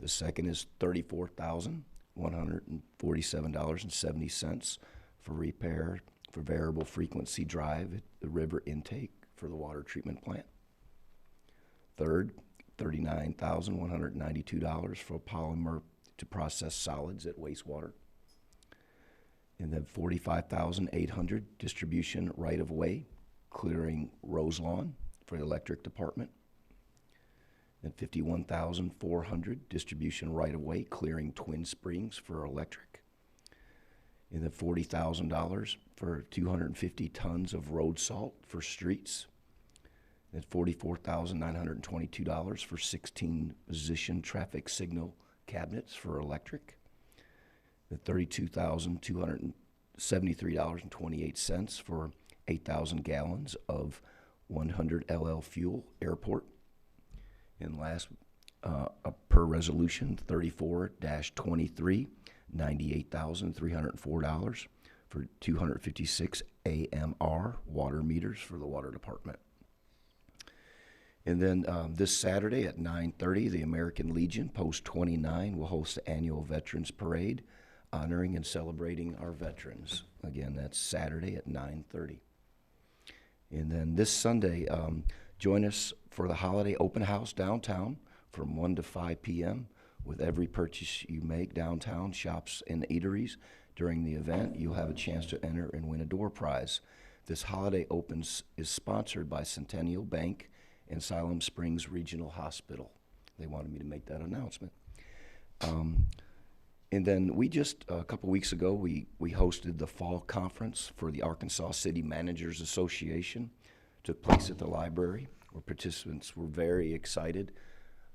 second is $34,147.70 for repair for variable frequency drive at the river intake for the water treatment plant. Third, $39,192 for polymer to process solids at wastewater. And then $45,800 distribution right-of-way, clearing Rose Lawn for the electric department. And $51,400 distribution right-of-way, clearing Twin Springs for electric. And then $40,000 for 250 tons of road salt for streets. And $44,922 for 16 position traffic signal cabinets for electric. And $32,273.28 for 8,000 gallons of 100 LL fuel airport. And last, per resolution 34-23, $98,304 for 256 AMR water meters for the water department. And then this Saturday at 9:30, the American Legion Post 29 will host the annual Veterans Parade, honoring and celebrating our veterans. Again, that's Saturday at 9:30. And then this Sunday, join us for the holiday open house downtown from 1 to 5 p.m. With every purchase you make downtown, shops and eateries during the event, you'll have a chance to enter and win a door prize. This holiday opens is sponsored by Centennial Bank and Siloam Springs Regional Hospital. They wanted me to make that announcement. And then we just, a couple weeks ago, we hosted the fall conference for the Arkansas City Managers Association. Took place at the library, where participants were very excited.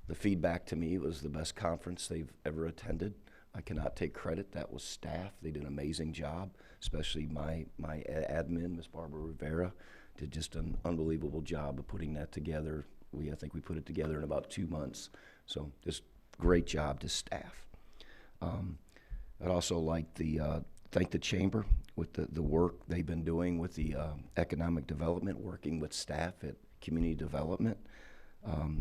The feedback to me was the best conference they've ever attended. I cannot take credit. That was staff. They did an amazing job, especially my admin, Ms. Barbara Rivera, did just an unbelievable job of putting that together. I think we put it together in about 2 months. So just great job to staff. I'd also like to thank the Chamber with the work they've been doing with the economic development, working with staff at community development.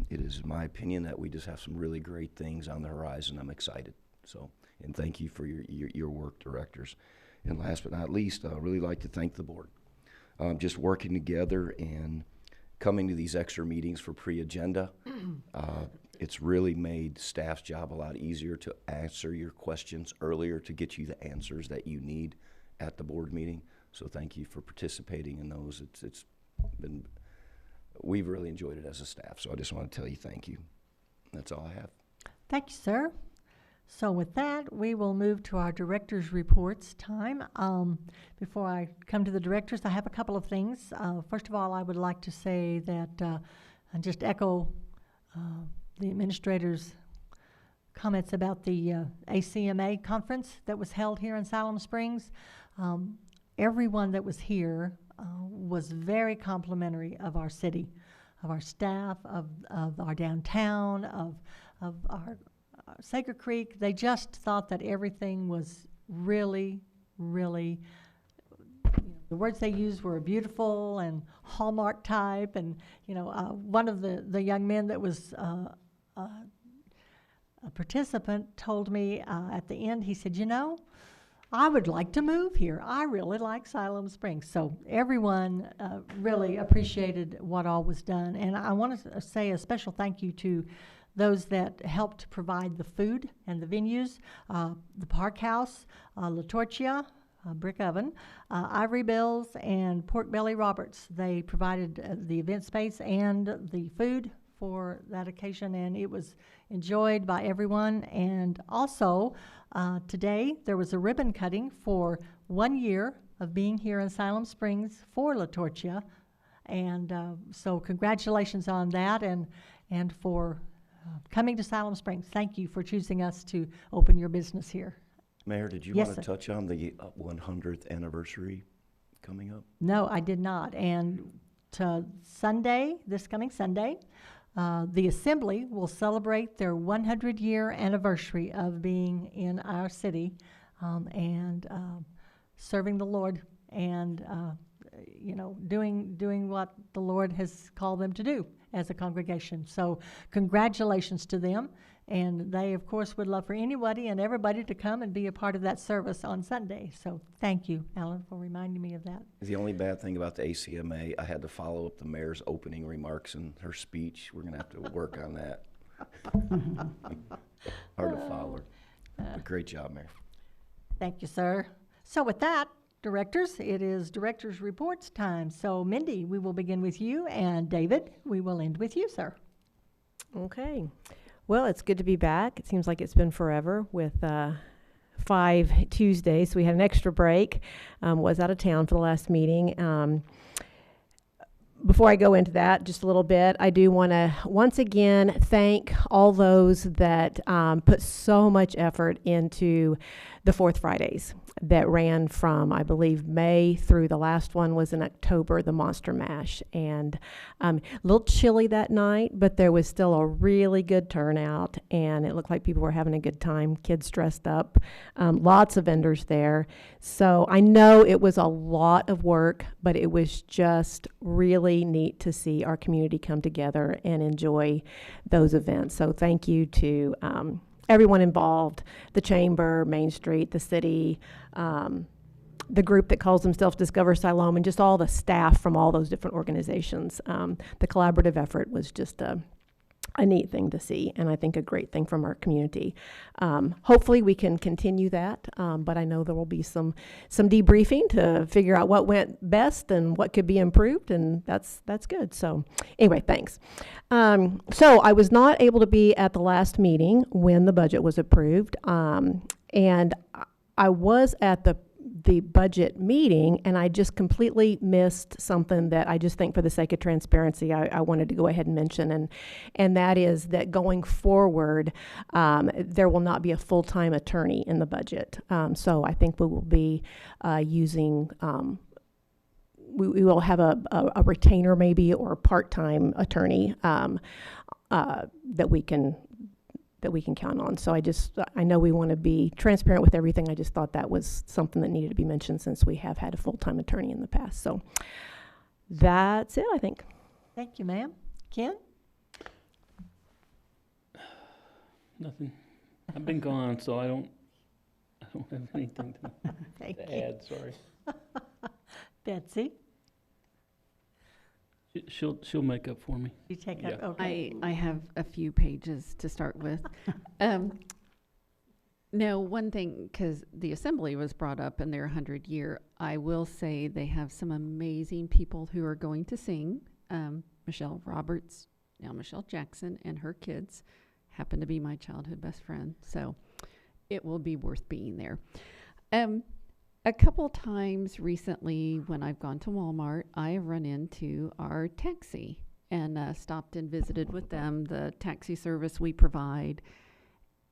It is my opinion that we just have some really great things on the horizon. I'm excited. So, and thank you for your work, directors. And last but not least, I'd really like to thank the board. Just working together and coming to these extra meetings for pre-agenda. It's really made staff's job a lot easier to answer your questions earlier, to get you the answers that you need at the board meeting. So thank you for participating in those. It's been, we've really enjoyed it as a staff. So I just want to tell you thank you. That's all I have. Thank you, sir. So with that, we will move to our director's reports time. Before I come to the directors, I have a couple of things. First of all, I would like to say that, and just echo the administrator's comments about the ACMA conference that was held here in Siloam Springs. Everyone that was here was very complimentary of our city, of our staff, of our downtown, of our Sacred Creek. They just thought that everything was really, really, the words they used were beautiful and Hallmark type. And, one of the young men that was a participant told me at the end, he said, I would like to move here. I really like Siloam Springs. So everyone really appreciated what all was done. And I want to say a special thank you to those that helped provide the food and the venues, the Park House, La Torchia, Brick Oven, Ivory Bills, and Pork Belly Roberts. They provided the event space and the food for that occasion, and it was enjoyed by everyone. And also, today there was a ribbon cutting for 1 year of being here in Siloam Springs for La Torchia. And so congratulations on that, and for coming to Siloam Springs. Thank you for choosing us to open your business here. Mayor, did you Yes, want to sir. touch on the 100th anniversary coming up? No, I did not. And to Sunday, this coming Sunday, the Assembly will celebrate their 100-year anniversary of being in our city and serving the Lord and doing what the Lord has called them to do as a congregation. So congratulations to them. And they, of course, would love for anybody and everybody to come and be a part of that service on Sunday. So thank you, Alan, for reminding me of that. The only bad thing about the ACMA, I had to follow up the mayor's opening remarks in her speech. We're going to have to work on that. Hard to follow her. But great job, Mayor. Thank you, sir. So with that, directors, it is directors' reports time. So Mindy, we will begin with you, and David, we will end with you, sir. Okay. Well, it's good to be back. It seems like it's been forever with 5 Tuesdays. We had an extra break. Was out of town for the last meeting. Before I go into that just a little bit, I do want to once again thank all those that put so much effort into the Fourth Fridays that ran from, I believe, May through the last one was in October, the Monster Mash. And a little chilly that night, but there was still a really good turnout, and it looked like people were having a good time, kids dressed up, lots of vendors there. So I know it was a lot of work, but it was just really neat to see our community come together and enjoy those events. So thank you to everyone involved, the chamber, Main Street, the city, the group that calls themselves Discover Siloam, and just all the staff from all those different organizations. The collaborative effort was just a neat thing to see, and I think a great thing from our community. Hopefully we can continue that, but I know there will be some debriefing to figure out what went best and what could be improved, and that's good. So anyway, thanks. So I was not able to be at the last meeting when the budget was approved, and I was at the budget meeting, and I just completely missed something that I just think for the sake of transparency, I wanted to go ahead and mention, and that is that going forward, there will not be a full-time attorney in the budget. So I think we will be using, we will have a retainer maybe, or a part-time attorney that we can count on. So I know we want to be transparent with everything. I just thought that was something that needed to be mentioned since we have had a full-time attorney in the past. So that's it, I think. Thank you, ma'am. Ken? Nothing. I've been gone, so I don't have anything Thank to you. add, sorry. Betsy? She'll make up for me. You take Yeah. up, okay. I have a few pages to start with. No, one thing, because the Assembly was brought up in their 100-year, I will say they have some amazing people who are going to sing. Michelle Roberts, now Michelle Jackson, and her kids happen to be my childhood best friend, so it will be worth being there. A couple times recently when I've gone to Walmart, I have run into our taxi and stopped and visited with them, the taxi service we provide.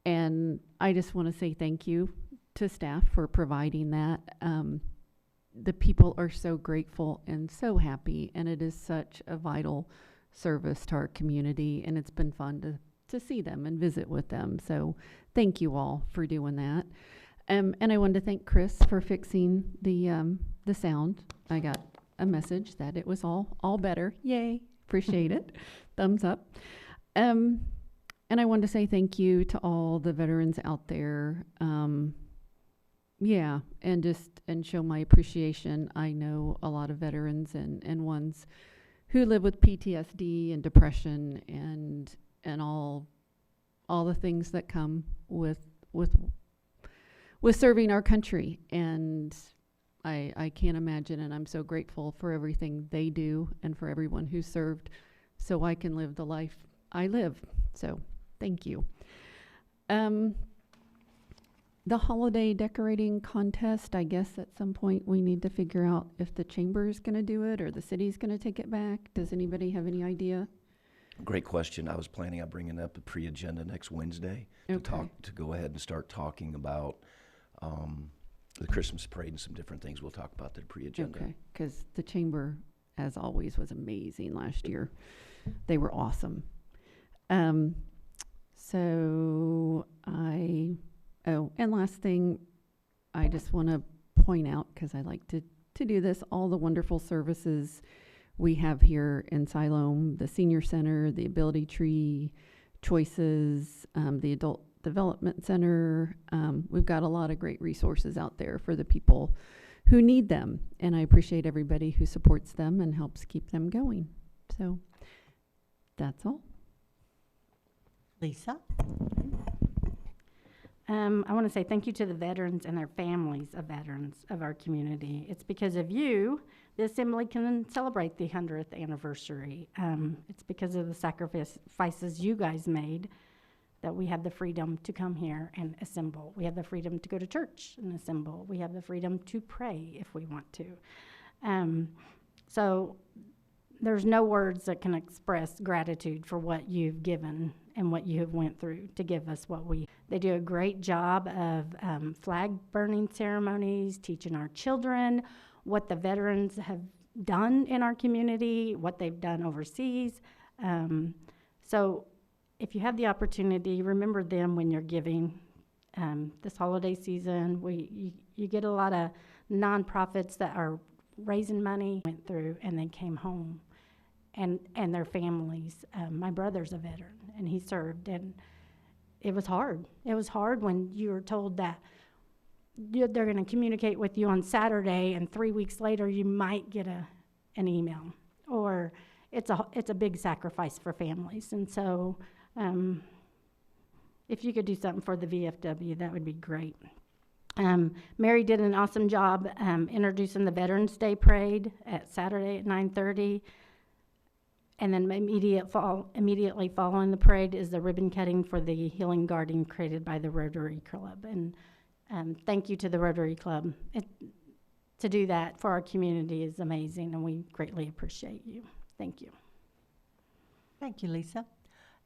And I just want to say thank you to staff for providing that. The people are so grateful and so happy, and it is such a vital service to our community, and it's been fun to see them and visit with them. So thank you all for doing that. And I wanted to thank Chris for fixing the sound. I got a message that it was all better. Yay, appreciate it. Thumbs up. And I wanted to say thank you to all the veterans out there. Yeah, and show my appreciation. I know a lot of veterans and ones who live with PTSD and depression and all the things that come with serving our country, and I can't imagine, and I'm so grateful for everything they do and for everyone who served so I can live the life I live. So thank you. The holiday decorating contest, I guess at some point we need to figure out if the chamber is going to do it or the city's going to take it back. Does anybody have any idea? Great question. I was planning on bringing up a pre-agenda next Wednesday to go ahead and start talking about the Christmas parade and some different things. We'll talk about the pre-agenda. Okay, because the chamber, as always, was amazing last year. They were awesome. And last thing, I just want to point out, because I like to do this, all the wonderful services we have here in Siloam, the Senior Center, the Ability Tree, Choices, the Adult Development Center. We've got a lot of great resources out there for the people who need them, and I appreciate everybody who supports them and helps keep them going. So that's all. Lisa? I want to say thank you to the veterans and their families of veterans of our community. It's because of you the Assembly can celebrate the 100th anniversary. It's because of the sacrifices you guys made that we have the freedom to come here and assemble. We have the freedom to go to church and assemble. We have the freedom to pray if we want to. So there's no words that can express gratitude for what you've given and what you have went through to give us what we. They do a great job of flag burning ceremonies, teaching our children what the veterans have done in our community, what they've done overseas. So if you have the opportunity, remember them when you're giving. This holiday season, you get a lot of nonprofits that are raising money, went through, and then came home, and their families. My brother's a veteran, and he served, and it was hard. It was hard when you were told that they're going to communicate with you on Saturday, and 3 weeks later you might get an email, or it's a big sacrifice for families. And so if you could do something for the VFW, that would be great. Mary did an awesome job introducing the Veterans Day Parade at Saturday at 9:30. And then immediately following the parade is the ribbon cutting for the Healing Garden created by the Rotary Club. And thank you to the Rotary Club. To do that for our community is amazing, and we greatly appreciate you. Thank you. Thank you, Lisa.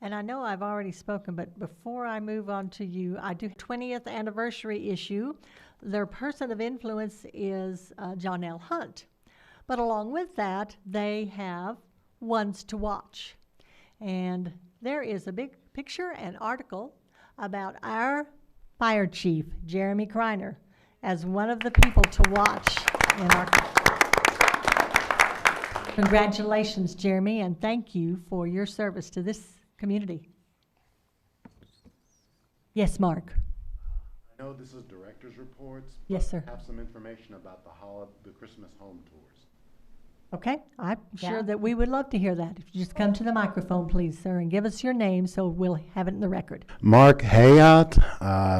And I know I've already spoken, but before I move on to you, I do 20th anniversary issue. Their person of influence is John L. Hunt. But along with that, they have Ones to Watch. And there is a big picture and article about our fire chief, Jeremy Kreiner, as one of the people to watch in our. Congratulations, Jeremy, and thank you for your service to this community. Yes, Mark. I know this is director's reports. Yes, sir. I have some information about the Christmas home tours. Okay, I'm sure that we would love to hear that. If you just come to the microphone, please, sir, and give us your name so we'll have it in the record. Mark Hayat,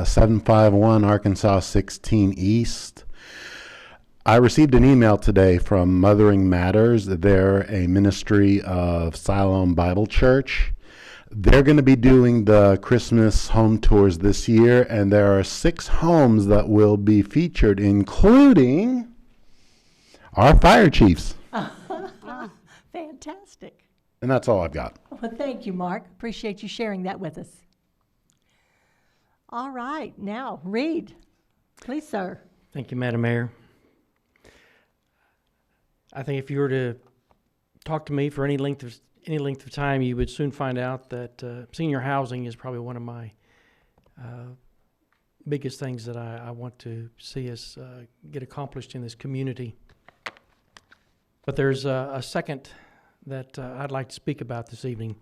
751 Arkansas 16 East. I received an email today from Mothering Matters. They're a ministry of Siloam Bible Church. They're going to be doing the Christmas home tours this year, and there are 6 homes that will be featured, including our fire chiefs. Fantastic. And that's all I've got. Well, thank you, Mark. Appreciate you sharing that with us. All right, now, Reed. Please, sir. Thank you, Madam Mayor. I think if you were to talk to me for any length of time, you would soon find out that senior housing is probably one of my biggest things that I want to see us get accomplished in this community. But there's a second that I'd like to speak about this evening.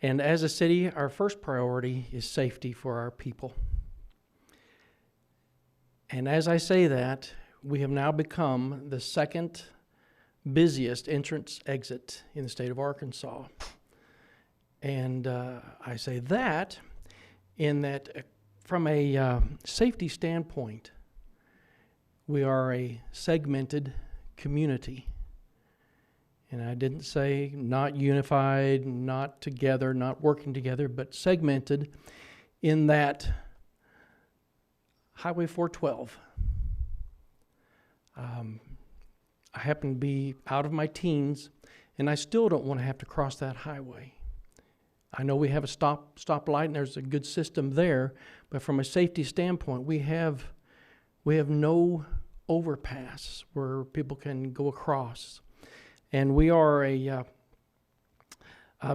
And as a city, our first priority is safety for our people. And as I say that, we have now become the second busiest entrance-exit in the state of Arkansas. And I say that in that from a safety standpoint, we are a segmented community. And I didn't say not unified, not together, not working together, but segmented in that Highway 412. I happen to be out of my teens, and I still don't want to have to cross that highway. I know we have a stoplight, and there's a good system there, but from a safety standpoint, we have no overpass where people can go across. And we are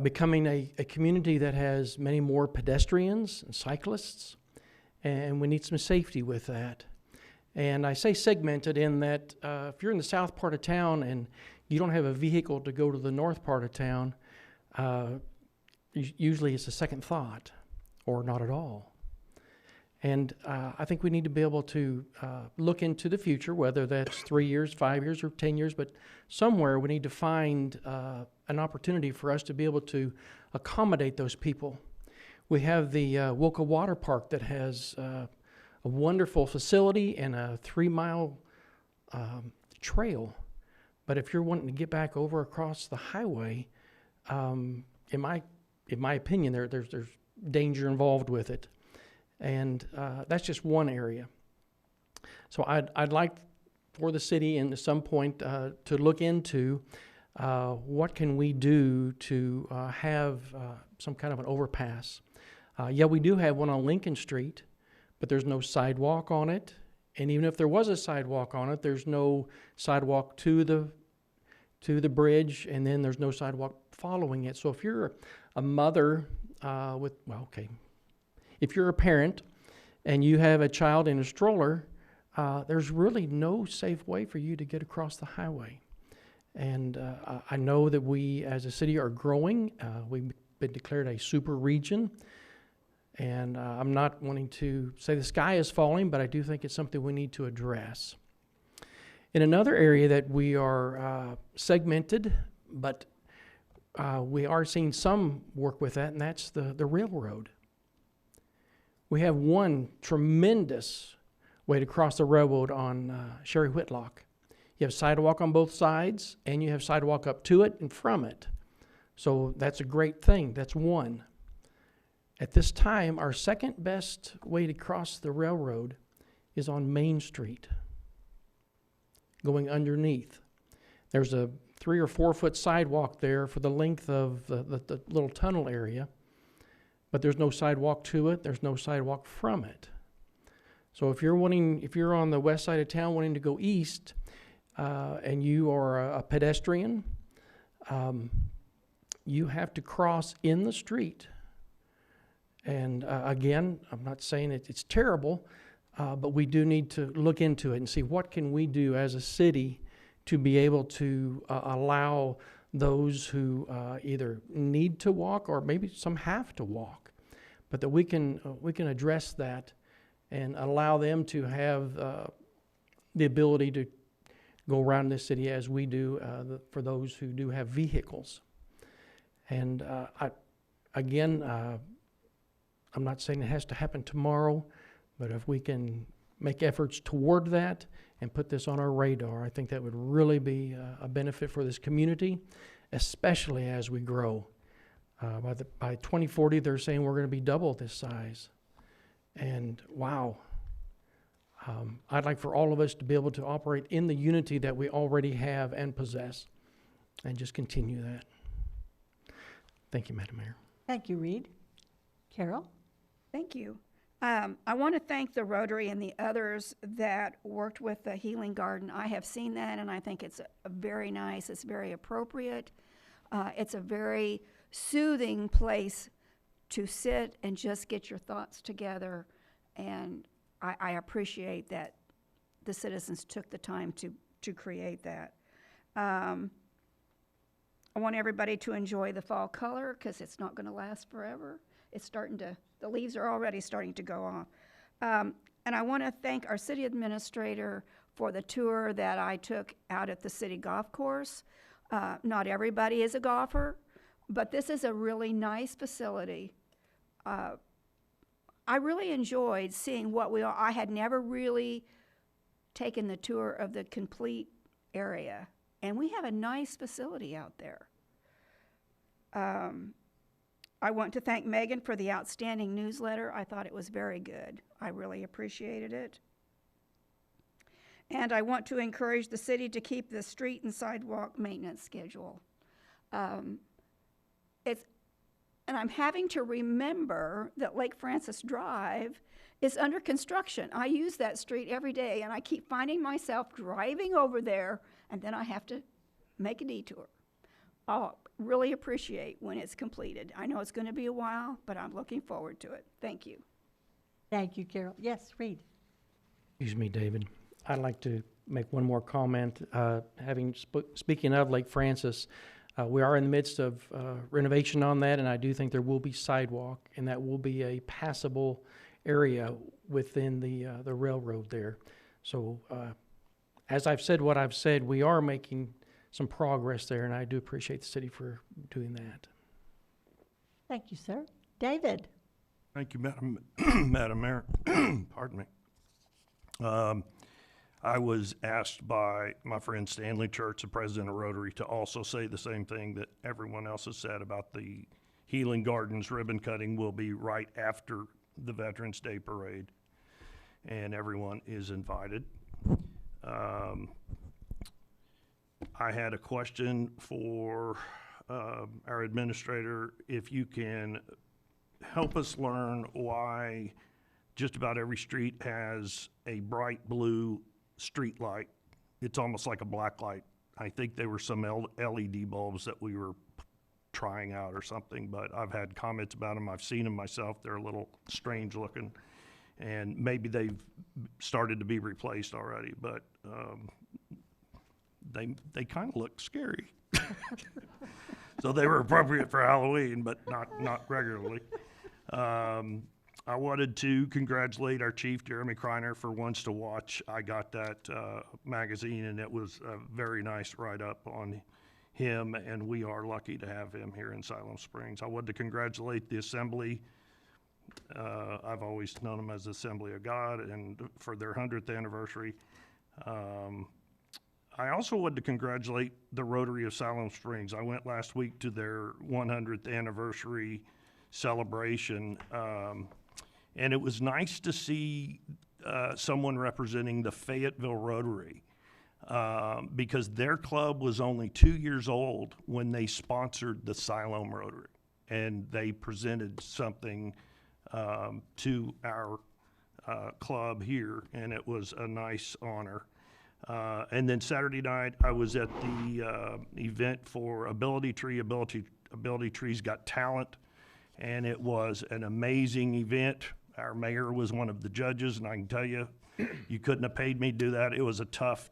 becoming a community that has many more pedestrians and cyclists, and we need some safety with that. And I say segmented in that if you're in the south part of town and you don't have a vehicle to go to the north part of town, usually it's a second thought or not at all. And I think we need to be able to look into the future, whether that's 3 years, 5 years, or 10 years, but somewhere we need to find an opportunity for us to be able to accommodate those people. We have the Woka Water Park that has a wonderful facility and a 3-mile trail. But if you're wanting to get back over across the highway, in my opinion, there's danger involved with it. And that's just one area. So I'd like for the city and at some point to look into what can we do to have some kind of an overpass. Yeah, we do have one on Lincoln Street, but there's no sidewalk on it. And even if there was a sidewalk on it, there's no sidewalk to the bridge, and then there's no sidewalk following it. So if you're a mother if you're a parent and you have a child in a stroller, there's really no safe way for you to get across the highway. And I know that we as a city are growing. We've been declared a super region. And I'm not wanting to say the sky is falling, but I do think it's something we need to address. In another area that we are segmented, but we are seeing some work with that, and that's the railroad. We have one tremendous way to cross the railroad on Cheri Whitlock. You have sidewalk on both sides, and you have sidewalk up to it and from it. So that's a great thing. That's one. At this time, our second best way to cross the railroad is on Main Street, going underneath. There's a 3 or 4 foot sidewalk there for the length of the little tunnel area, but there's no sidewalk to it. There's no sidewalk from it. So if you're on the west side of town wanting to go east, and you are a pedestrian, you have to cross in the street. And again, I'm not saying it's terrible, but we do need to look into it and see what can we do as a city to be able to allow those who either need to walk or maybe some have to walk, but that we can address that and allow them to have the ability to go around this city as we do for those who do have vehicles. And I'm not saying it has to happen tomorrow, but if we can make efforts toward that and put this on our radar, I think that would really be a benefit for this community, especially as we grow. By 2040, they're saying we're going to be double this size. And wow, I'd like for all of us to be able to operate in the unity that we already have and possess, and just continue that. Thank you, Madam Mayor. Thank you, Reed. Carol? Thank you. I want to thank the Rotary and the others that worked with the Healing Garden. I have seen that, and I think it's very nice. It's very appropriate. It's a very soothing place to sit and just get your thoughts together, and I appreciate that the citizens took the time to create that. I want everybody to enjoy the fall color because it's not going to last forever. It's the leaves are already starting to go off. And I want to thank our city administrator for the tour that I took out at the city golf course. Not everybody is a golfer, but this is a really nice facility. I really enjoyed seeing what I had never really taken the tour of the complete area. And we have a nice facility out there. I want to thank Megan for the outstanding newsletter. I thought it was very good. I really appreciated it. And I want to encourage the city to keep the street and sidewalk maintenance schedule. And I'm having to remember that Lake Francis Drive is under construction. I use that street every day, and I keep finding myself driving over there, and then I have to make a detour. I'll really appreciate when it's completed. I know it's going to be a while, but I'm looking forward to it. Thank you. Thank you, Carol. Yes, Reed. Excuse me, David. I'd like to make one more comment. Speaking of Lake Francis, we are in the midst of renovation on that, and I do think there will be sidewalk, and that will be a passable area within the railroad there. So as I've said what I've said, we are making some progress there, and I do appreciate the city for doing that. Thank you, sir. David. Thank you, Madam Mayor. Pardon me. I was asked by my friend Stanley Church, the president of Rotary, to also say the same thing that everyone else has said about the Healing Gardens ribbon cutting will be right after the Veterans Day Parade, and everyone is invited. I had a question for our administrator. If you can help us learn why just about every street has a bright blue street light. It's almost like a black light. I think they were some LED bulbs that we were trying out or something, but I've had comments about them. I've seen them myself. They're a little strange looking, and maybe they've started to be replaced already, but they kind of look scary. So they were appropriate for Halloween, but not regularly. I wanted to congratulate our chief, Jeremy Kreiner, for Ones to Watch. I got that magazine, and it was a very nice write-up on him, and we are lucky to have him here in Siloam Springs. I wanted to congratulate the Assembly. I've always known them as the Assembly of God, and for their 100th anniversary. I also wanted to congratulate the Rotary of Siloam Springs. I went last week to their 100th anniversary celebration, and it was nice to see someone representing the Fayetteville Rotary, because their club was only 2 years old when they sponsored the Siloam Rotary, and they presented something to our club here, and it was a nice honor. And then Saturday night, I was at the event for Ability Tree. Ability Tree's Got Talent, and it was an amazing event. Our mayor was one of the judges, and I can tell you, you couldn't have paid me to do that. It was a tough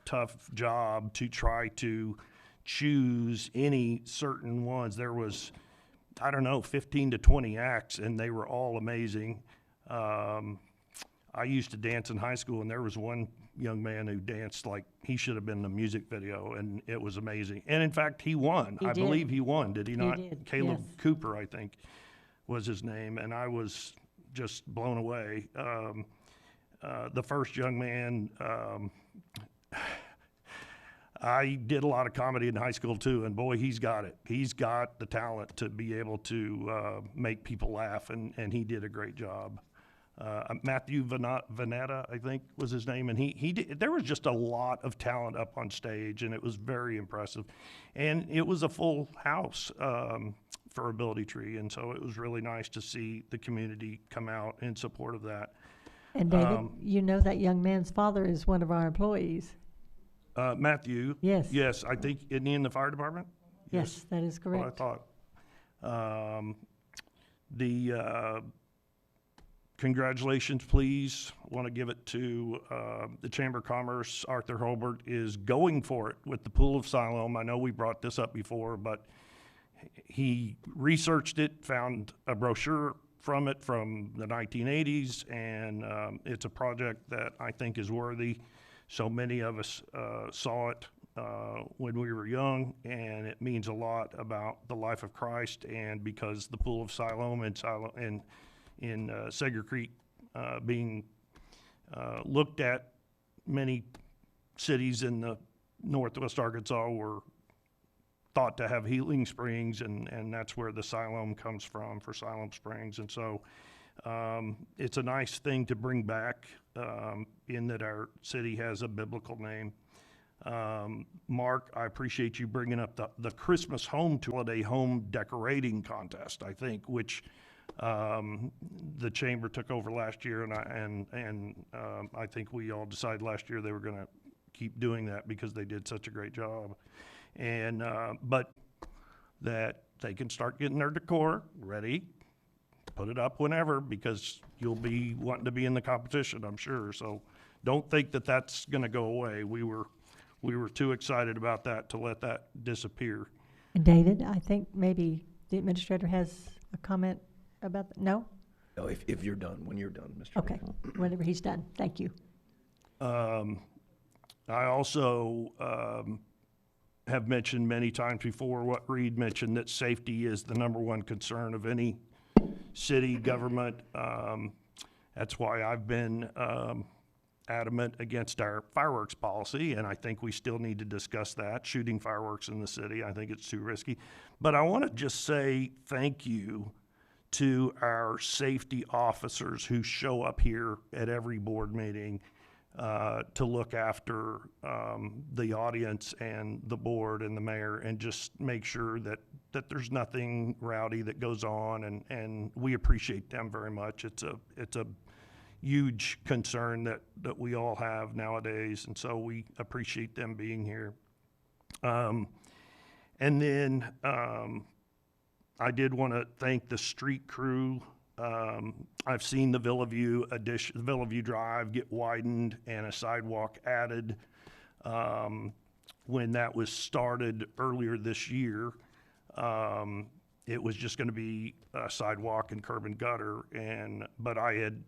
job to try to choose any certain ones. There was, I don't know, 15 to 20 acts, and they were all amazing. I used to dance in high school, and there was one young man who danced like he should have been in a music video, and it was amazing. And in fact, he won. I believe he won, did he not? Did, Caleb yes. Cooper, Cooper, I think, was his name, and I was just blown away. The first young man, I did a lot of comedy in high school too, and boy, he's got it. He's got the talent to be able to make people laugh, and he did a great job. Matthew Vanetta, I think was his name, and he did, there was just a lot of talent up on stage, and it was very impressive. And it was a full house for Ability Tree, and so it was really nice to see the community come out in support of that. And David, you know that young man's father is one of our employees. Matthew. Yes. Yes, I think, isn't he in the fire department? Yes, that is correct. What I thought. The congratulations, please. I want to give it to the Chamber of Commerce. Arthur Holbert is going for it with the Pool of Siloam. I know we brought this up before, but he researched it, found a brochure from it from the 1980s, and it's a project that I think is worthy. So many of us saw it when we were young, and it means a lot about the life of Christ, and because the Pool of Siloam and in Sager Creek being looked at, many cities in the Northwest Arkansas were thought to have healing springs, and that's where the Siloam comes from, for Siloam Springs. And so it's a nice thing to bring back, in that our city has a biblical name. Mark, I appreciate you bringing up the Christmas holiday home decorating contest, I think, which the chamber took over last year, and I think we all decided last year they were going to keep doing that because they did such a great job. And but that they can start getting their decor ready, put it up whenever, because you'll be wanting to be in the competition, I'm sure. So don't think that that's going to go away. We were too excited about that to let that disappear. And David, I think maybe the administrator has a comment about that. No? No, if you're done, when you're done, Mr. Okay, whenever he's done. Thank you. I also have mentioned many times before what Reed mentioned, that safety is the #1 concern of any city government. That's why I've been adamant against our fireworks policy, and I think we still need to discuss that, shooting fireworks in the city. I think it's too risky. But I want to just say thank you to our safety officers who show up here at every board meeting to look after the audience and the board and the mayor, and just make sure that there's nothing rowdy that goes on, and we appreciate them very much. It's a huge concern that we all have nowadays, and so we appreciate them being here. And then I did want to thank the street crew. I've seen the Villaview Drive get widened and a sidewalk added. When that was started earlier this year, it was just going to be a sidewalk and curb and gutter, but I had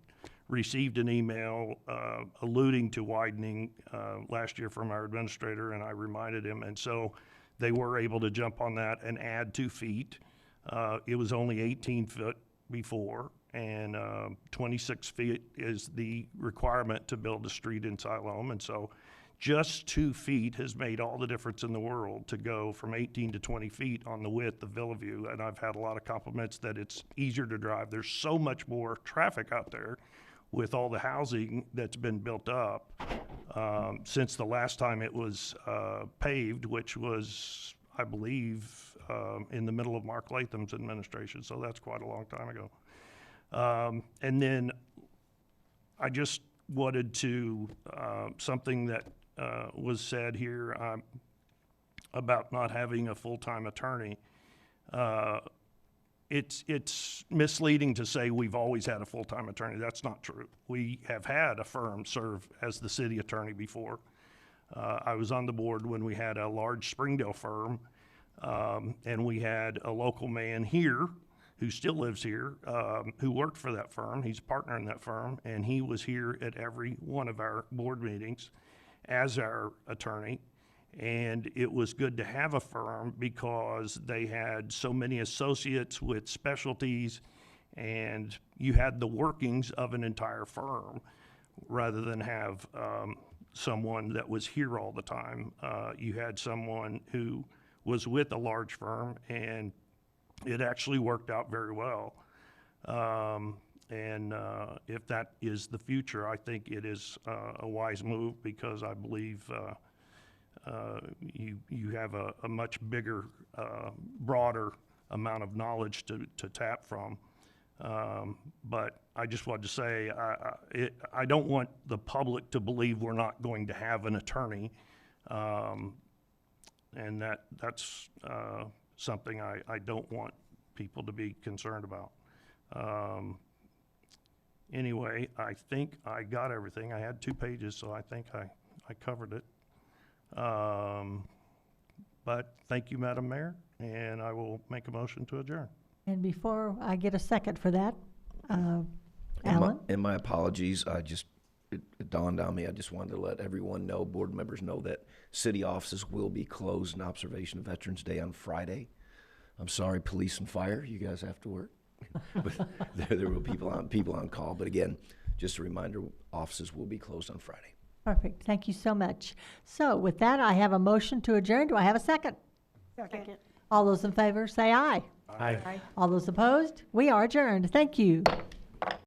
received an email alluding to widening last year from our administrator, and I reminded him, and so they were able to jump on that and add 2 feet. It was only 18 foot before, and 26 feet is the requirement to build a street in Siloam, and so just 2 feet has made all the difference in the world to go from 18 to 20 feet on the width of Villaview, and I've had a lot of compliments that it's easier to drive. There's so much more traffic out there with all the housing that's been built up since the last time it was paved, which was, I believe, in the middle of Mark Latham's administration, so that's quite a long time ago. And then I just wanted to, something that was said here about not having a full-time attorney. It's misleading to say we've always had a full-time attorney. That's not true. We have had a firm serve as the city attorney before. I was on the board when we had a large Springdale firm, and we had a local man here who still lives here, who worked for that firm. He's a partner in that firm, and he was here at every one of our board meetings as our attorney. And it was good to have a firm because they had so many associates with specialties, and you had the workings of an entire firm rather than have someone that was here all the time. You had someone who was with a large firm, and it actually worked out very well. And if that is the future, I think it is a wise move, because I believe you have a much bigger, broader amount of knowledge to tap from. But I just wanted to say, I don't want the public to believe we're not going to have an attorney, and that's something I don't want people to be concerned about. Anyway, I think I got everything. I had 2 pages, so I think I covered it. But thank you, Madam Mayor, and I will make a motion to adjourn. And before I get a second for that, Alan? And my apologies, it dawned on me, I just wanted to let everyone know, board members know, that city offices will be closed in observation of Veterans Day on Friday. I'm sorry, police and fire, you guys have to work. But there will be people on call. But again, just a reminder, offices will be closed on Friday. Perfect. Thank you so much. So with that, I have a motion to adjourn. Do I have a second? Second. All those in favor, say aye. Aye. All those opposed, we are adjourned. Thank you.